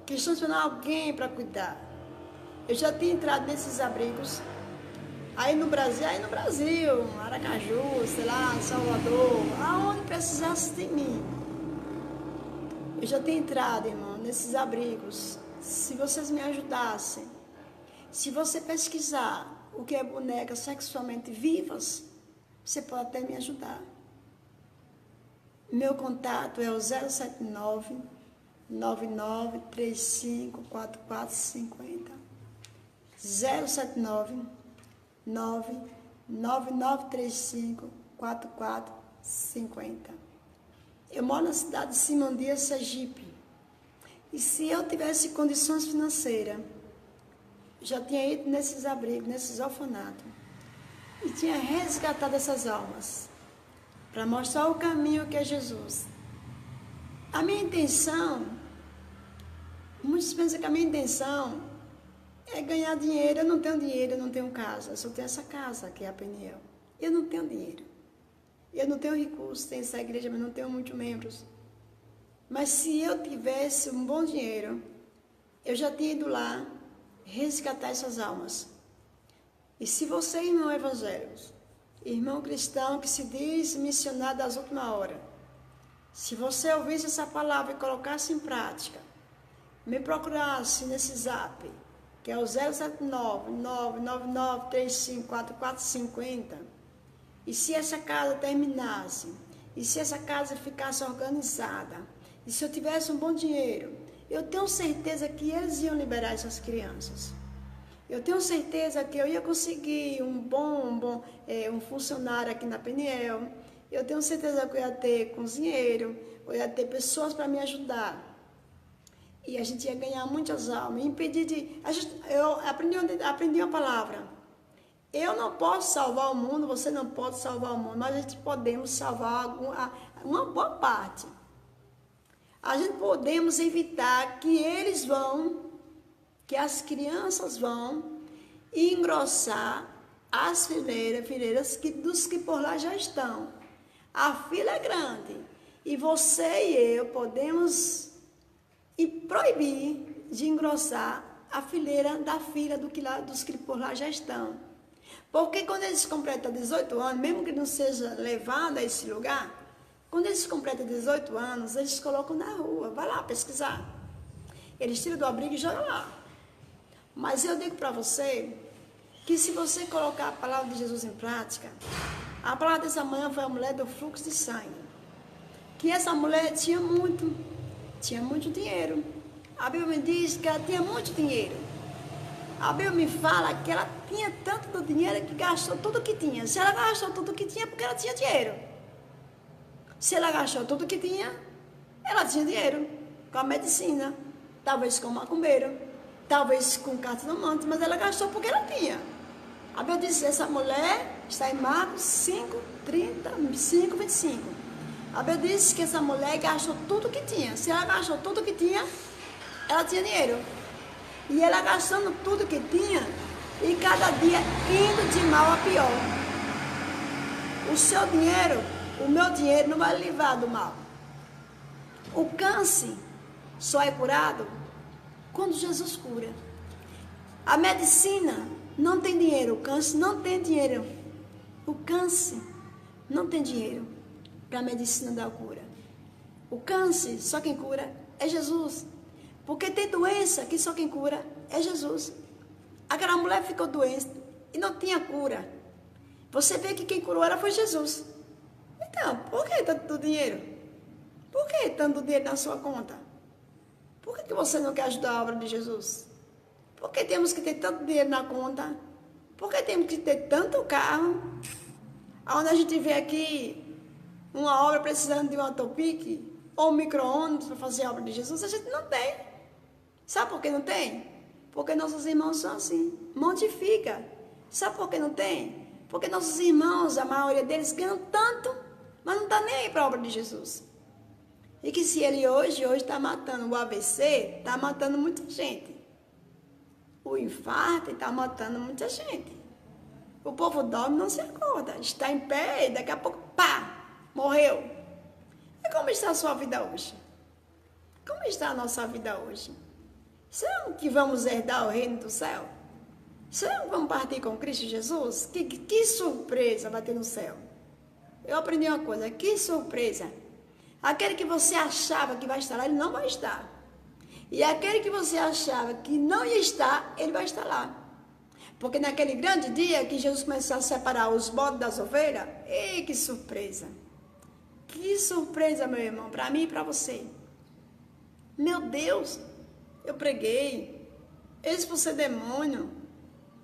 que estão esperando alguém para cuidar. Eu já tinha entrado nesses abrigos, aí no Brasil, Aracaju, sei lá, Salvador, aonde precisasse de mim. Eu já tinha entrado, irmão, nesses abrigos. Se vocês me ajudassem, se você pesquisar o que é bonecas sexualmente vivas, você pode até me ajudar. Meu contato é o 079 9935 4450. 079 9935 4450. Eu moro na cidade de Simão Dias, Sergipe. E se eu tivesse condições financeiras, já tinha ido nesses abrigos, nesses orfanatos, e tinha resgatado essas almas, para mostrar o caminho que é Jesus. A minha intenção, muitos pensam que a minha intenção é ganhar dinheiro. Eu não tenho dinheiro, eu não tenho casa, eu só tenho essa casa, que é a Peniel. Eu não tenho dinheiro, eu não tenho recursos, tenho essa igreja, mas não tenho muitos membros. Mas se eu tivesse um bom dinheiro, eu já tinha ido lá resgatar essas almas. E se você, irmão evangélico, irmão cristão que se diz missionário das últimas horas, se você ouvisse essa palavra e colocasse em prática, me procurasse nesse zap, que é o 079 99935 4450, e se essa casa terminasse, e se essa casa ficasse organizada, e se eu tivesse um bom dinheiro, eu tenho certeza que eles iam liberar essas crianças. Eu tenho certeza que eu ia conseguir um funcionário aqui na Peniel. Eu tenho certeza que eu ia ter cozinheiro, eu ia ter pessoas para me ajudar. E a gente ia ganhar muitas almas. Eu aprendi uma palavra. Eu não posso salvar o mundo, você não pode salvar o mundo, mas a gente podemos salvar uma boa parte. A gente podemos evitar que eles vão que as crianças vão engrossar as fileiras dos que por lá já estão. A fila é grande e você e eu podemos proibir de engrossar a fileira da fila dos que por lá já estão. Porque quando eles completam 18 anos, mesmo que não seja levado a esse lugar, quando eles completam 18 anos, eles colocam na rua. Vai lá pesquisar. Eles tiram do abrigo e jogam lá. Mas eu digo para você que se você colocar a palavra de Jesus em prática, a palavra dessa manhã foi a mulher do fluxo de sangue. Que essa mulher tinha muito dinheiro. A Bíblia me diz que ela tinha muito dinheiro. A Bíblia me fala que ela tinha tanto do dinheiro que gastou tudo que tinha. Se ela gastou tudo que tinha, porque ela tinha dinheiro. Se ela gastou tudo que tinha, ela tinha dinheiro. Com a medicina, talvez com o macumbeiro, talvez com cartomante, mas ela gastou porque ela tinha. A Bíblia diz que essa mulher está em Marcos 5, 25. A Bíblia diz que essa mulher gastou tudo que tinha. Se ela gastou tudo que tinha, ela tinha dinheiro. E ela gastando tudo que tinha, e cada dia indo de mal a pior. O seu dinheiro, o meu dinheiro não vai livrar do mal. O câncer só é curado quando Jesus cura. A medicina não tem dinheiro, o câncer não tem dinheiro. O câncer não tem dinheiro para a medicina dar cura. O câncer, só quem cura é Jesus. Porque tem doença que só quem cura é Jesus. Aquela mulher ficou doente e não tinha cura. Você vê que quem curou ela foi Jesus. Então, por que tanto dinheiro? Por que tanto dinheiro na sua conta? Por que você não quer ajudar a obra de Jesus? Por que temos que ter tanto dinheiro na conta? Por que temos que ter tanto carro? Onde a gente vê aqui uma obra precisando de uma Topic ou um micro-ônibus para fazer a obra de Jesus, a gente não tem. Sabe por que não tem? Porque nossos irmãos são assim, modifica. Sabe por que não tem? Porque nossos irmãos, a maioria deles ganham tanto, mas não está nem aí para a obra de Jesus. E que se ele hoje está matando o AVC, está matando muita gente. O infarto está matando muita gente. O povo dorme e não se acorda. Está em pé e daqui a pouco, pá, morreu. E como está a sua vida hoje? Como está a nossa vida hoje? Será que vamos herdar o reino do céu? Será que vamos partir com Cristo Jesus? Que surpresa vai ter no céu? Eu aprendi uma coisa, que surpresa. Aquele que você achava que vai estar lá, ele não vai estar. E aquele que você achava que não ia estar, ele vai estar lá. Porque naquele grande dia que Jesus começou a separar os bodes das ovelhas, ei, que surpresa. Que surpresa, meu irmão, para mim e para você. Meu Deus, eu preguei, expulsei demônio,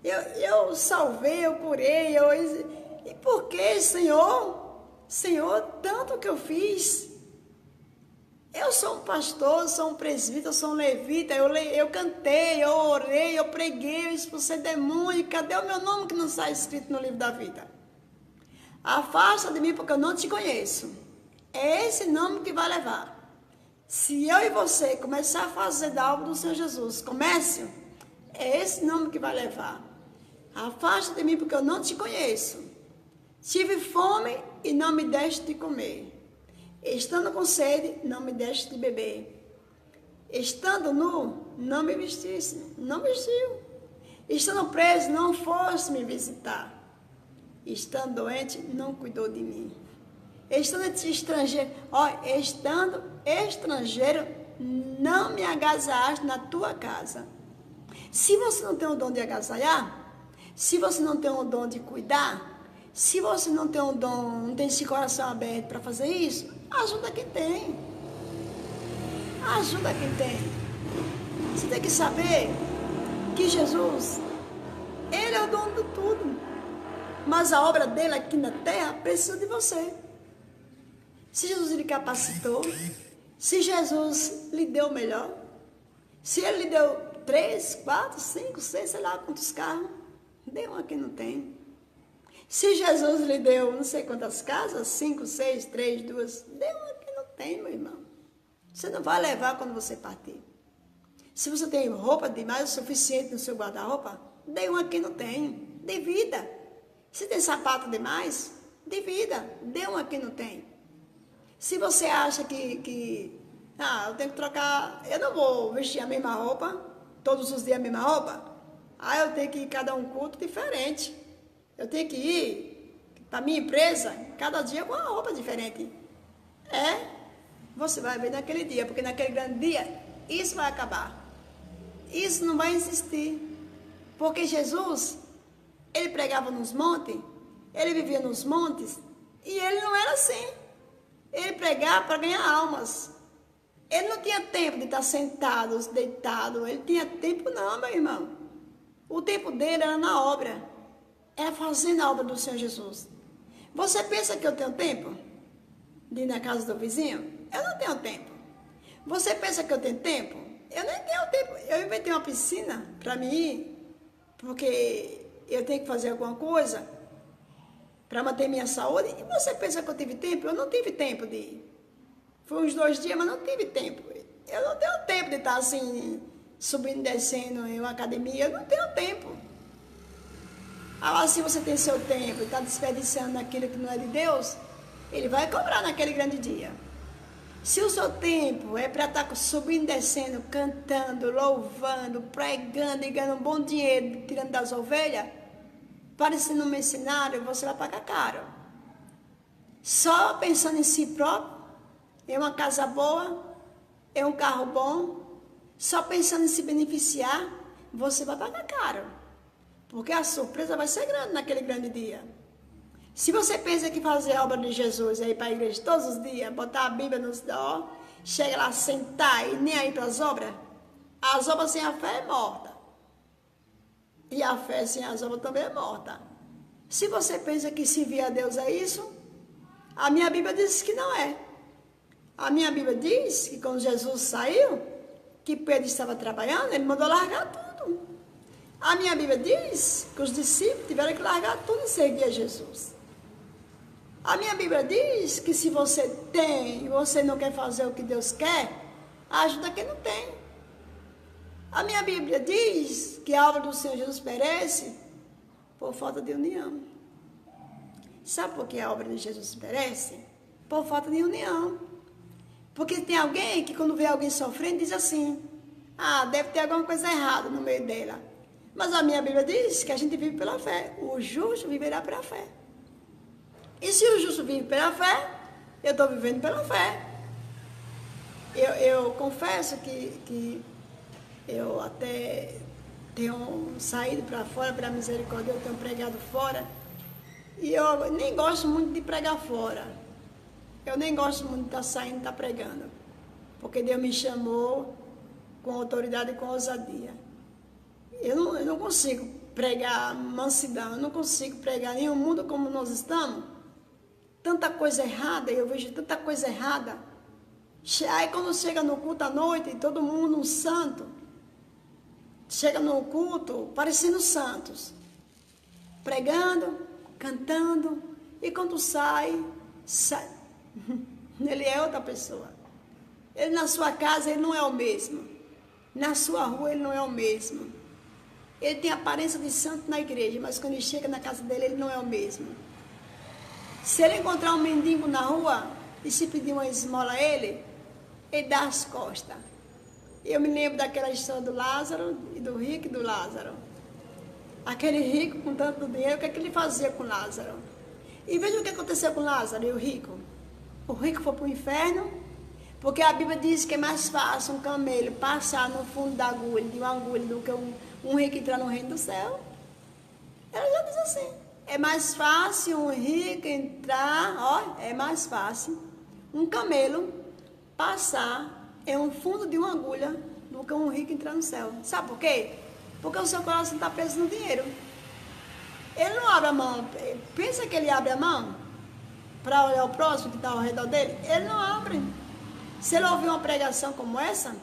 eu salvei, eu curei, e por que, Senhor? Senhor, tanto que eu fiz. Eu sou um pastor, eu sou um presbítero, eu sou um levita, eu cantei, eu orei, eu preguei, eu expulsei demônio, cadê o meu nome que não está escrito no livro da vida? Afasta de mim porque eu não te conheço. É esse nome que vai levar. Se eu e você começar a fazer da obra do Senhor Jesus, comércio, é esse nome que vai levar. Afasta de mim porque eu não te conheço. Tive fome e não me deste de comer. Estando com sede, não me deste de beber. Estando nu, não me vestiste, não vestiu. Estando preso, não foste me visitar. Estando doente, não cuidou de mim. Estando estrangeiro, não me agasalhaste na tua casa. Se você não tem o dom de agasalhar, se você não tem o dom de cuidar, se você não tem o dom, não tem esse coração aberto para fazer isso, ajuda quem tem. Ajuda quem tem. Você tem que saber que Jesus, Ele é o dono de tudo. Mas a obra dele aqui na terra precisa de você. Se Jesus lhe capacitou, se Jesus lhe deu o melhor, se Ele lhe deu 3, 4, 5, 6, sei lá quantos carros, dê um a quem não tem. Se Jesus lhe deu não sei quantas casas, 5, 6, 3, 2, dê um a quem não tem, meu irmão. Você não vai levar quando você partir. Se você tem roupa demais o suficiente no seu guarda-roupa, dê uma que não tem, divida. Se tem sapato demais, divida, dê uma que não tem. Se você acha eu tenho que trocar, eu não vou vestir a mesma roupa, todos os dias a mesma roupa, eu tenho que ir cada um culto diferente. Eu tenho que ir para minha empresa, cada dia com uma roupa diferente. Você vai ver naquele dia, porque naquele grande dia, isso vai acabar. Isso não vai existir. Porque Jesus, ele pregava nos montes, ele vivia nos montes, e ele não era assim. Ele pregava para ganhar almas. Ele não tinha tempo de estar sentado, deitado. Ele tinha tempo não, meu irmão. O tempo dele era na obra. Era fazendo a obra do Senhor Jesus. Você pensa que eu tenho tempo de ir na casa do vizinho? Eu não tenho tempo. Você pensa que eu tenho tempo? Eu nem tenho tempo. Eu inventei uma piscina para mim ir, porque eu tenho que fazer alguma coisa para manter minha saúde. E você pensa que eu tive tempo? Eu não tive tempo de ir. Foi uns 2 dias, mas não tive tempo. Eu não tenho tempo de estar assim, subindo e descendo em uma academia. Eu não tenho tempo. Agora, se você tem seu tempo e está desperdiçando naquilo que não é de Deus, ele vai cobrar naquele grande dia. Se o seu tempo é para estar subindo e descendo, cantando, louvando, pregando e ganhando um bom dinheiro, tirando das ovelhas, parecendo um mercenário, você vai pagar caro. Só pensando em si próprio, em uma casa boa, em um carro bom, só pensando em se beneficiar, você vai pagar caro. Porque a surpresa vai ser grande naquele grande dia. Se você pensa que fazer a obra de Jesus é ir para a igreja todos os dias, botar a Bíblia nos dó, chega lá, sentar e nem aí para as obras sem a fé é morta. E a fé sem as obras também é morta. Se você pensa que servir a Deus é isso, a minha Bíblia diz que não é. A minha Bíblia diz que quando Jesus saiu, que Pedro estava trabalhando, ele mandou largar tudo. A minha Bíblia diz que os discípulos tiveram que largar tudo e seguir a Jesus. A minha Bíblia diz que se você tem e você não quer fazer o que Deus quer, ajuda quem não tem. A minha Bíblia diz que a obra do Senhor Jesus perece por falta de união. Sabe por que a obra de Jesus perece? Por falta de união. Porque tem alguém que quando vê alguém sofrendo diz assim, deve ter alguma coisa errada no meio dela. Mas a minha Bíblia diz que a gente vive pela fé. O justo viverá pela fé. E se o justo vive pela fé, eu estou vivendo pela fé. Eu confesso que eu até tenho saído para fora, pela misericórdia, eu tenho pregado fora. E eu nem gosto muito de pregar fora. Eu nem gosto muito de estar saindo e estar pregando. Porque Deus me chamou com autoridade e com ousadia. Eu não consigo pregar mansidão, eu não consigo pregar em um mundo como nós estamos. Tanta coisa errada, eu vejo tanta coisa errada. Aí quando chega no culto à noite, todo mundo um santo. Chega no culto parecendo santos. Pregando, cantando. E quando sai, ele é outra pessoa. Ele na sua casa, ele não é o mesmo. Na sua rua, ele não é o mesmo. Ele tem a aparência de santo na igreja, mas quando ele chega na casa dele, ele não é o mesmo. Se ele encontrar um mendigo na rua e se pedir uma esmola a ele dá as costas. Eu me lembro daquela história do Lázaro, e do rico e do Lázaro. Aquele rico com tanto dinheiro, o que é que ele fazia com Lázaro? E veja o que aconteceu com Lázaro e o rico. O rico foi para o inferno, porque a Bíblia diz que é mais fácil um camelo passar no fundo da agulha, de uma agulha, do que um rico entrar no reino do céu. Ela já diz assim, é mais fácil um rico entrar, é mais fácil um camelo passar em um fundo de uma agulha do que um rico entrar no céu. Sabe por quê? Porque o seu coração está preso no dinheiro. Ele não abre a mão, pensa que ele abre a mão para olhar o próximo que está ao redor dele? Ele não abre. Se ele ouvir uma pregação como essa,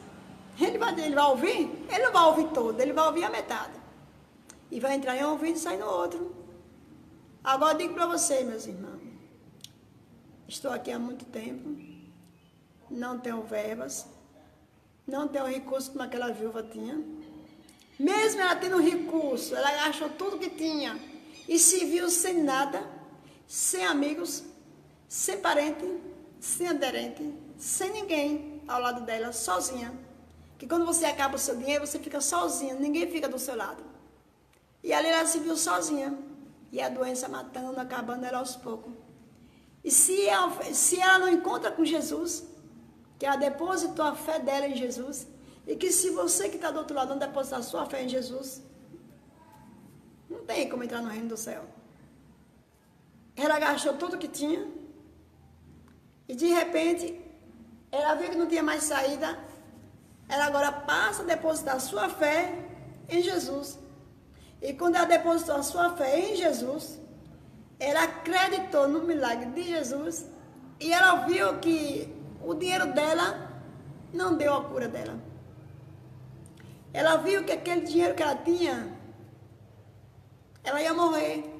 ele vai ouvir? Ele não vai ouvir todo, ele vai ouvir a metade. E vai entrar em um ouvido e sair no outro. Agora eu digo para vocês, meus irmãos, estou aqui há muito tempo, não tenho verbas, não tem o recurso como aquela viúva tinha. Mesmo ela tendo recurso, ela gastou tudo que tinha e se viu sem nada, sem amigos, sem parente, sem aderente, sem ninguém ao lado dela, sozinha. Que quando você acaba o seu dinheiro, você fica sozinha, ninguém fica do seu lado. E ali ela se viu sozinha. E a doença matando, acabando ela aos poucos. E se ela não encontra com Jesus, que ela depositou a fé dela em Jesus, e que se você que está do outro lado não depositar a sua fé em Jesus, não tem como entrar no reino do céu. Ela gastou tudo que tinha, e de repente, ela viu que não tinha mais saída, ela agora passa a depositar a sua fé em Jesus. E quando ela depositou a sua fé em Jesus, ela acreditou no milagre de Jesus e ela viu que o dinheiro dela não deu a cura dela. Ela viu que aquele dinheiro que ela tinha, ela ia morrer.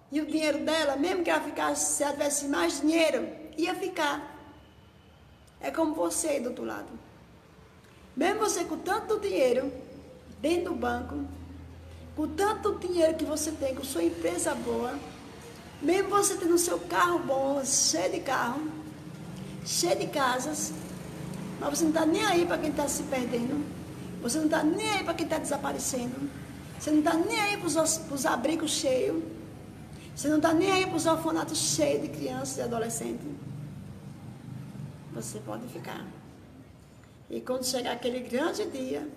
E o dinheiro dela, mesmo que ela ficasse, se ela tivesse mais dinheiro, ia ficar. É como você aí do outro lado. Mesmo você com tanto dinheiro dentro do banco, com tanto dinheiro que você tem, com sua empresa boa, mesmo você tendo o seu carro bom, cheio de carro, cheio de casas, mas você não está nem aí para quem está se perdendo, você não está nem aí para quem está desaparecendo, você não está nem aí para os abrigos cheios, você não está nem aí para os orfanatos cheios de crianças e adolescentes. Você pode ficar. E quando chegar aquele grande dia,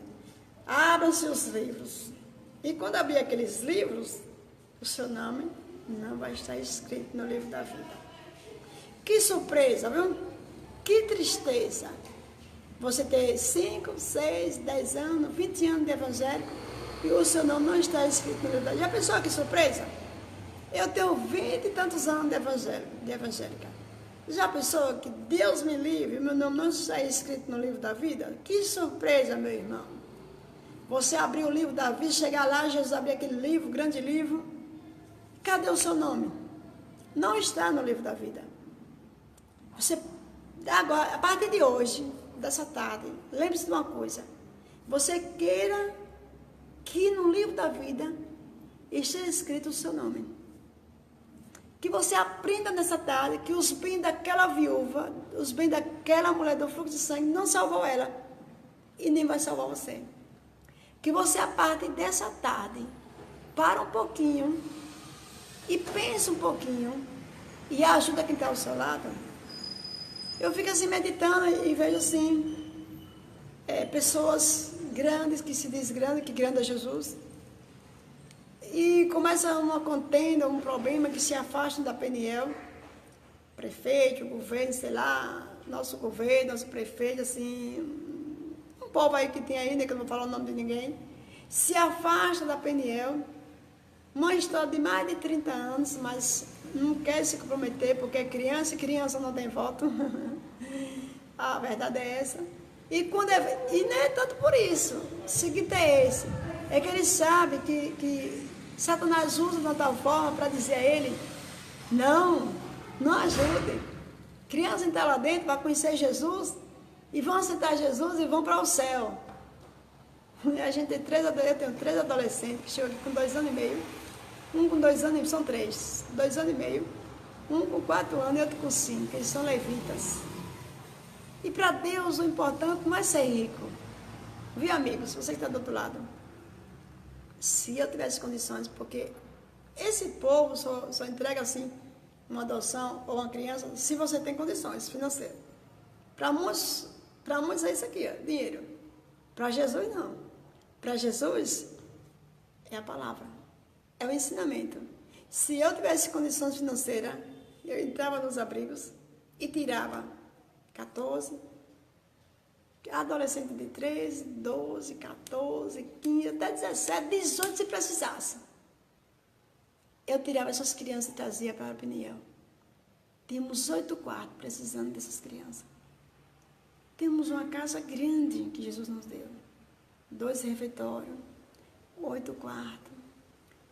abram-se os livros. E quando abrir aqueles livros, o seu nome não vai estar escrito no livro da vida. Que surpresa, viu? Que tristeza. Você ter 5, 6, 10 anos, 20 anos de evangélico e o seu nome não está escrito no livro da vida. Já pensou que surpresa? Eu tenho 20 e tantos anos de evangélica. Já pensou que Deus me livre, meu nome não está escrito no livro da vida? Que surpresa, meu irmão. Você abrir o livro da vida, chegar lá, Jesus abrir aquele livro, grande livro. Cadê o seu nome? Não está no livro da vida. Você, agora, a partir de hoje, dessa tarde, lembre-se de uma coisa. Você queira que no livro da vida esteja escrito o seu nome. Que você aprenda nessa tarde que os bens daquela viúva, os bens daquela mulher do fluxo de sangue não salvou ela e nem vai salvar você. Que você, a partir dessa tarde, para um pouquinho e pense um pouquinho e ajuda quem está ao seu lado. Eu fico assim meditando e vejo assim, pessoas grandes que se diz grande, que grande é Jesus. E começa uma contenda, um problema que se afastam da PNL. Prefeito, governo, sei lá, nosso governo, nosso prefeito, assim... Um povo aí que tem ainda, que eu não vou falar o nome de ninguém, se afasta da PNL, uma história de mais de 30 anos, mas não quer se comprometer, porque é criança e criança não tem voto. A verdade é essa. E não é tanto por isso. O seguinte é esse, é que ele sabe que Satanás usa de uma tal forma para dizer a ele, não ajude. Criança está lá dentro, vai conhecer Jesus, e vão aceitar Jesus e vão para o céu. E a gente tem eu tenho 3 adolescentes que chegam aqui com 2 anos e meio. Um com 2 anos, são 3, 2 anos e meio. Um com 4 anos e outro com 5. Eles são levitas. E para Deus o importante não é ser rico. Viu, amigos, você que está do outro lado? Se eu tivesse condições, porque esse povo só entrega assim uma adoção ou uma criança se você tem condições financeiras. Para muitos é isso aqui, ó, dinheiro. Para Jesus, não. Para Jesus, é a palavra. É o ensinamento. Se eu tivesse condições financeiras, eu entrava nos abrigos e tirava 14, adolescente de 13, 12, 14, 15, até 17, 18 se precisasse. Eu tirava essas crianças e trazia para a Peniel. Temos 8 quartos precisando dessas crianças. Temos uma casa grande que Jesus nos deu. 2 refeitórios, 8 quartos,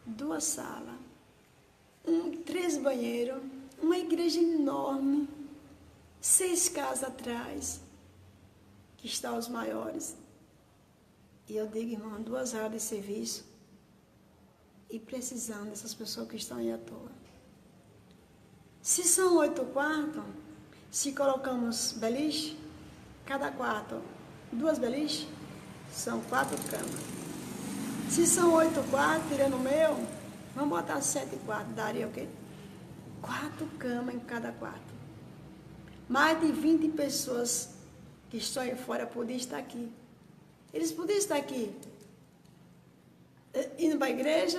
2 salas, 3 banheiros, uma igreja enorme, 6 casas atrás. que está os maiores. E eu digo, irmão, 2 horas de serviço e precisando dessas pessoas que estão aí à toa. Se são 8 quartos, se colocamos beliche, cada quarto 2 beliches, são 4 camas. Se são 8 quartos, tirando o meu, vamos botar 7 quartos, daria o quê? 4 camas em cada quarto. Mais de 20 pessoas que estão aí fora podiam estar aqui. Eles podiam estar aqui, indo para a igreja,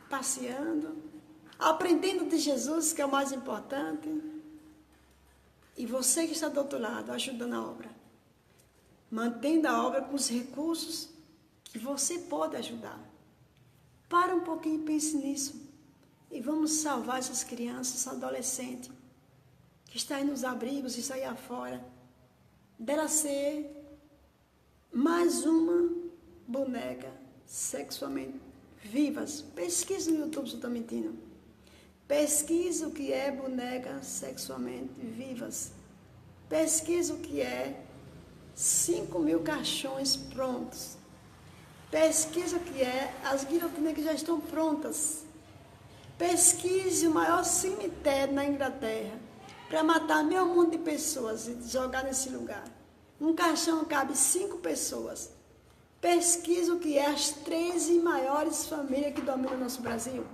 passeando, aprendendo de Jesus, que é o mais importante. E você que está do outro lado, ajudando a obra. Mantendo a obra com os recursos que você pode ajudar. Para um pouquinho e pense nisso. E vamos salvar essas crianças, essa adolescente, que está aí nos abrigos, que está aí afora, dela ser mais uma boneca sexualmente vivas. Pesquisa no YouTube se eu estou mentindo. Pesquisa o que é boneca sexualmente vivas. Pesquisa o que é 5.000 caixões prontos. Pesquisa o que é as guilhotinas que já estão prontas. Pesquise o maior cemitério na Inglaterra para matar meio mundo de pessoas e jogar nesse lugar. Um caixão cabe 5 pessoas. Pesquisa o que é as 13 maiores famílias que dominam o nosso Brasil.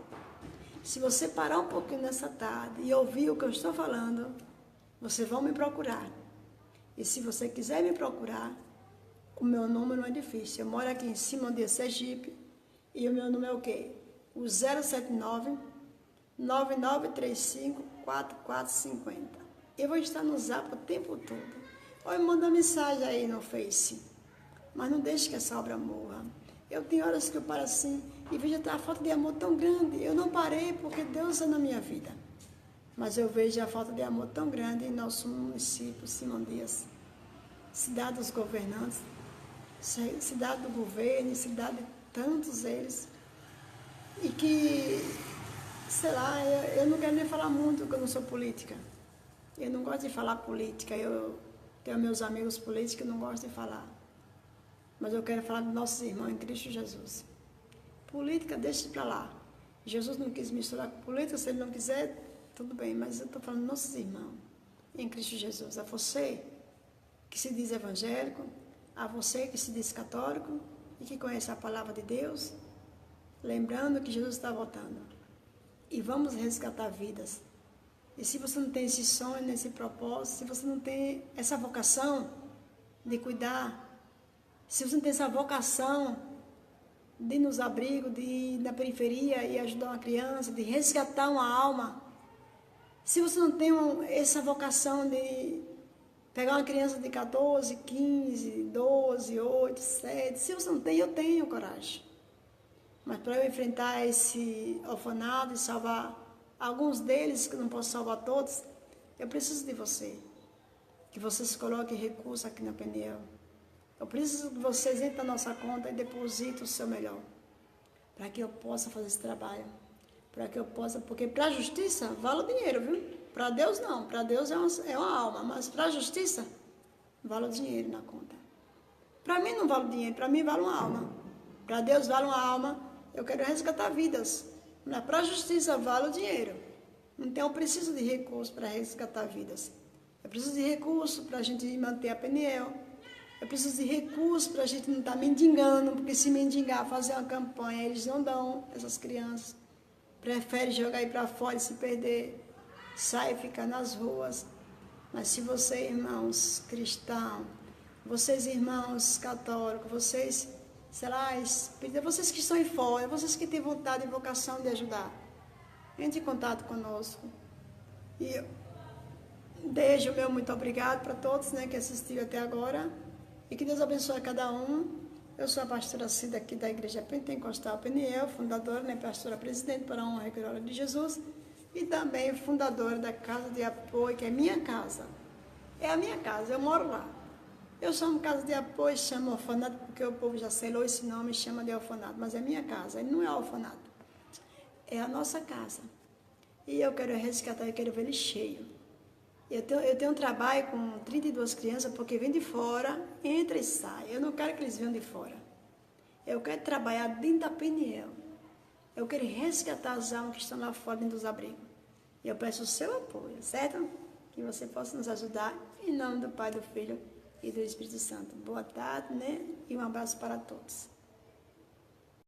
Se você parar um pouquinho nessa tarde e ouvir o que eu estou falando, vocês vão me procurar. E se você quiser me procurar, o meu número não é difícil. Eu moro aqui em cima de Sergipe e o meu número é o quê? O 079 9935 4450. Eu vou estar no Zap o tempo todo. Ou me manda mensagem aí no Face. Mas não deixe que essa obra morra. Eu tenho horas que eu paro assim e vejo a falta de amor tão grande. Eu não parei porque Deus é na minha vida. Mas eu vejo a falta de amor tão grande em nosso município, Simão Dias. Cidade dos governantes, cidade do governo, cidade de tantos eles. E que, sei lá, eu não quero nem falar muito porque eu não sou política. Eu não gosto de falar política. Eu tenho meus amigos políticos que não gostam de falar. Mas eu quero falar dos nossos irmãos em Cristo Jesus. Política, deixa para lá. Jesus não quis misturar com política, se ele não quiser, tudo bem. Mas eu estou falando dos nossos irmãos em Cristo Jesus. A você que se diz evangélico, a você que se diz católico e que conhece a palavra de Deus, lembrando que Jesus está voltando. E vamos resgatar vidas. E se você não tem esse sonho, esse propósito, se você não tem essa vocação de cuidar, se você não tem essa vocação de ir nos abrigos, de ir na periferia e ajudar uma criança, de resgatar uma alma, se você não tem essa vocação de pegar uma criança de 14, 15, 12, 8, 7, se você não tem, eu tenho coragem. Mas para eu enfrentar esse orfanato e salvar alguns deles, que eu não posso salvar todos, eu preciso de você. Que vocês coloquem recursos aqui na Peniel. Eu preciso que vocês entrem na nossa conta e depositem o seu melhor. Para que eu possa fazer esse trabalho. Para que eu possa, porque para a justiça vale o dinheiro, viu? Para Deus não. Para Deus é uma alma. Mas para a justiça vale o dinheiro na conta. Para mim não vale o dinheiro, para mim vale uma alma. Para Deus vale uma alma. Eu quero resgatar vidas. Mas para a justiça vale o dinheiro. Então eu preciso de recursos para resgatar vidas. Eu preciso de recursos para a gente manter a Peniel. Eu preciso de recursos para a gente não estar mendigando, porque se mendigar, fazer uma campanha, eles não dão essas crianças. Prefere jogar aí para fora e se perder. Sai e fica nas ruas. Mas se vocês, irmãos cristãos, vocês, irmãos católicos, vocês, sei lá, espíritas, vocês que estão aí fora, vocês que têm vontade e vocação de ajudar, entre em contato conosco. E desde o meu muito obrigado para todos, né, que assistiram até agora. E que Deus abençoe a cada um. Eu sou a pastora Cida aqui da Igreja Pentecostal Peniel, fundadora, né, pastora presidente para a honra e glória de Jesus. E também fundadora da Casa de Apoio, que é minha casa. É a minha casa, eu moro lá. Eu chamo Casa de Apoio, chamo orfanato, porque o povo já selou esse nome e chama de orfanato. Mas é minha casa, ele não é orfanato. É a nossa casa. E eu quero resgatar, eu quero ver ele cheio. Eu tenho um trabalho com 32 crianças, porque vem de fora, entra e sai. Eu não quero que eles venham de fora. Eu quero trabalhar dentro da PNL. Eu quero resgatar as almas que estão lá fora dentro dos abrigos. E eu peço o seu apoio, certo? Que você possa nos ajudar. Em nome do Pai, do Filho e do Espírito Santo. Boa tarde, né? E um abraço para todos.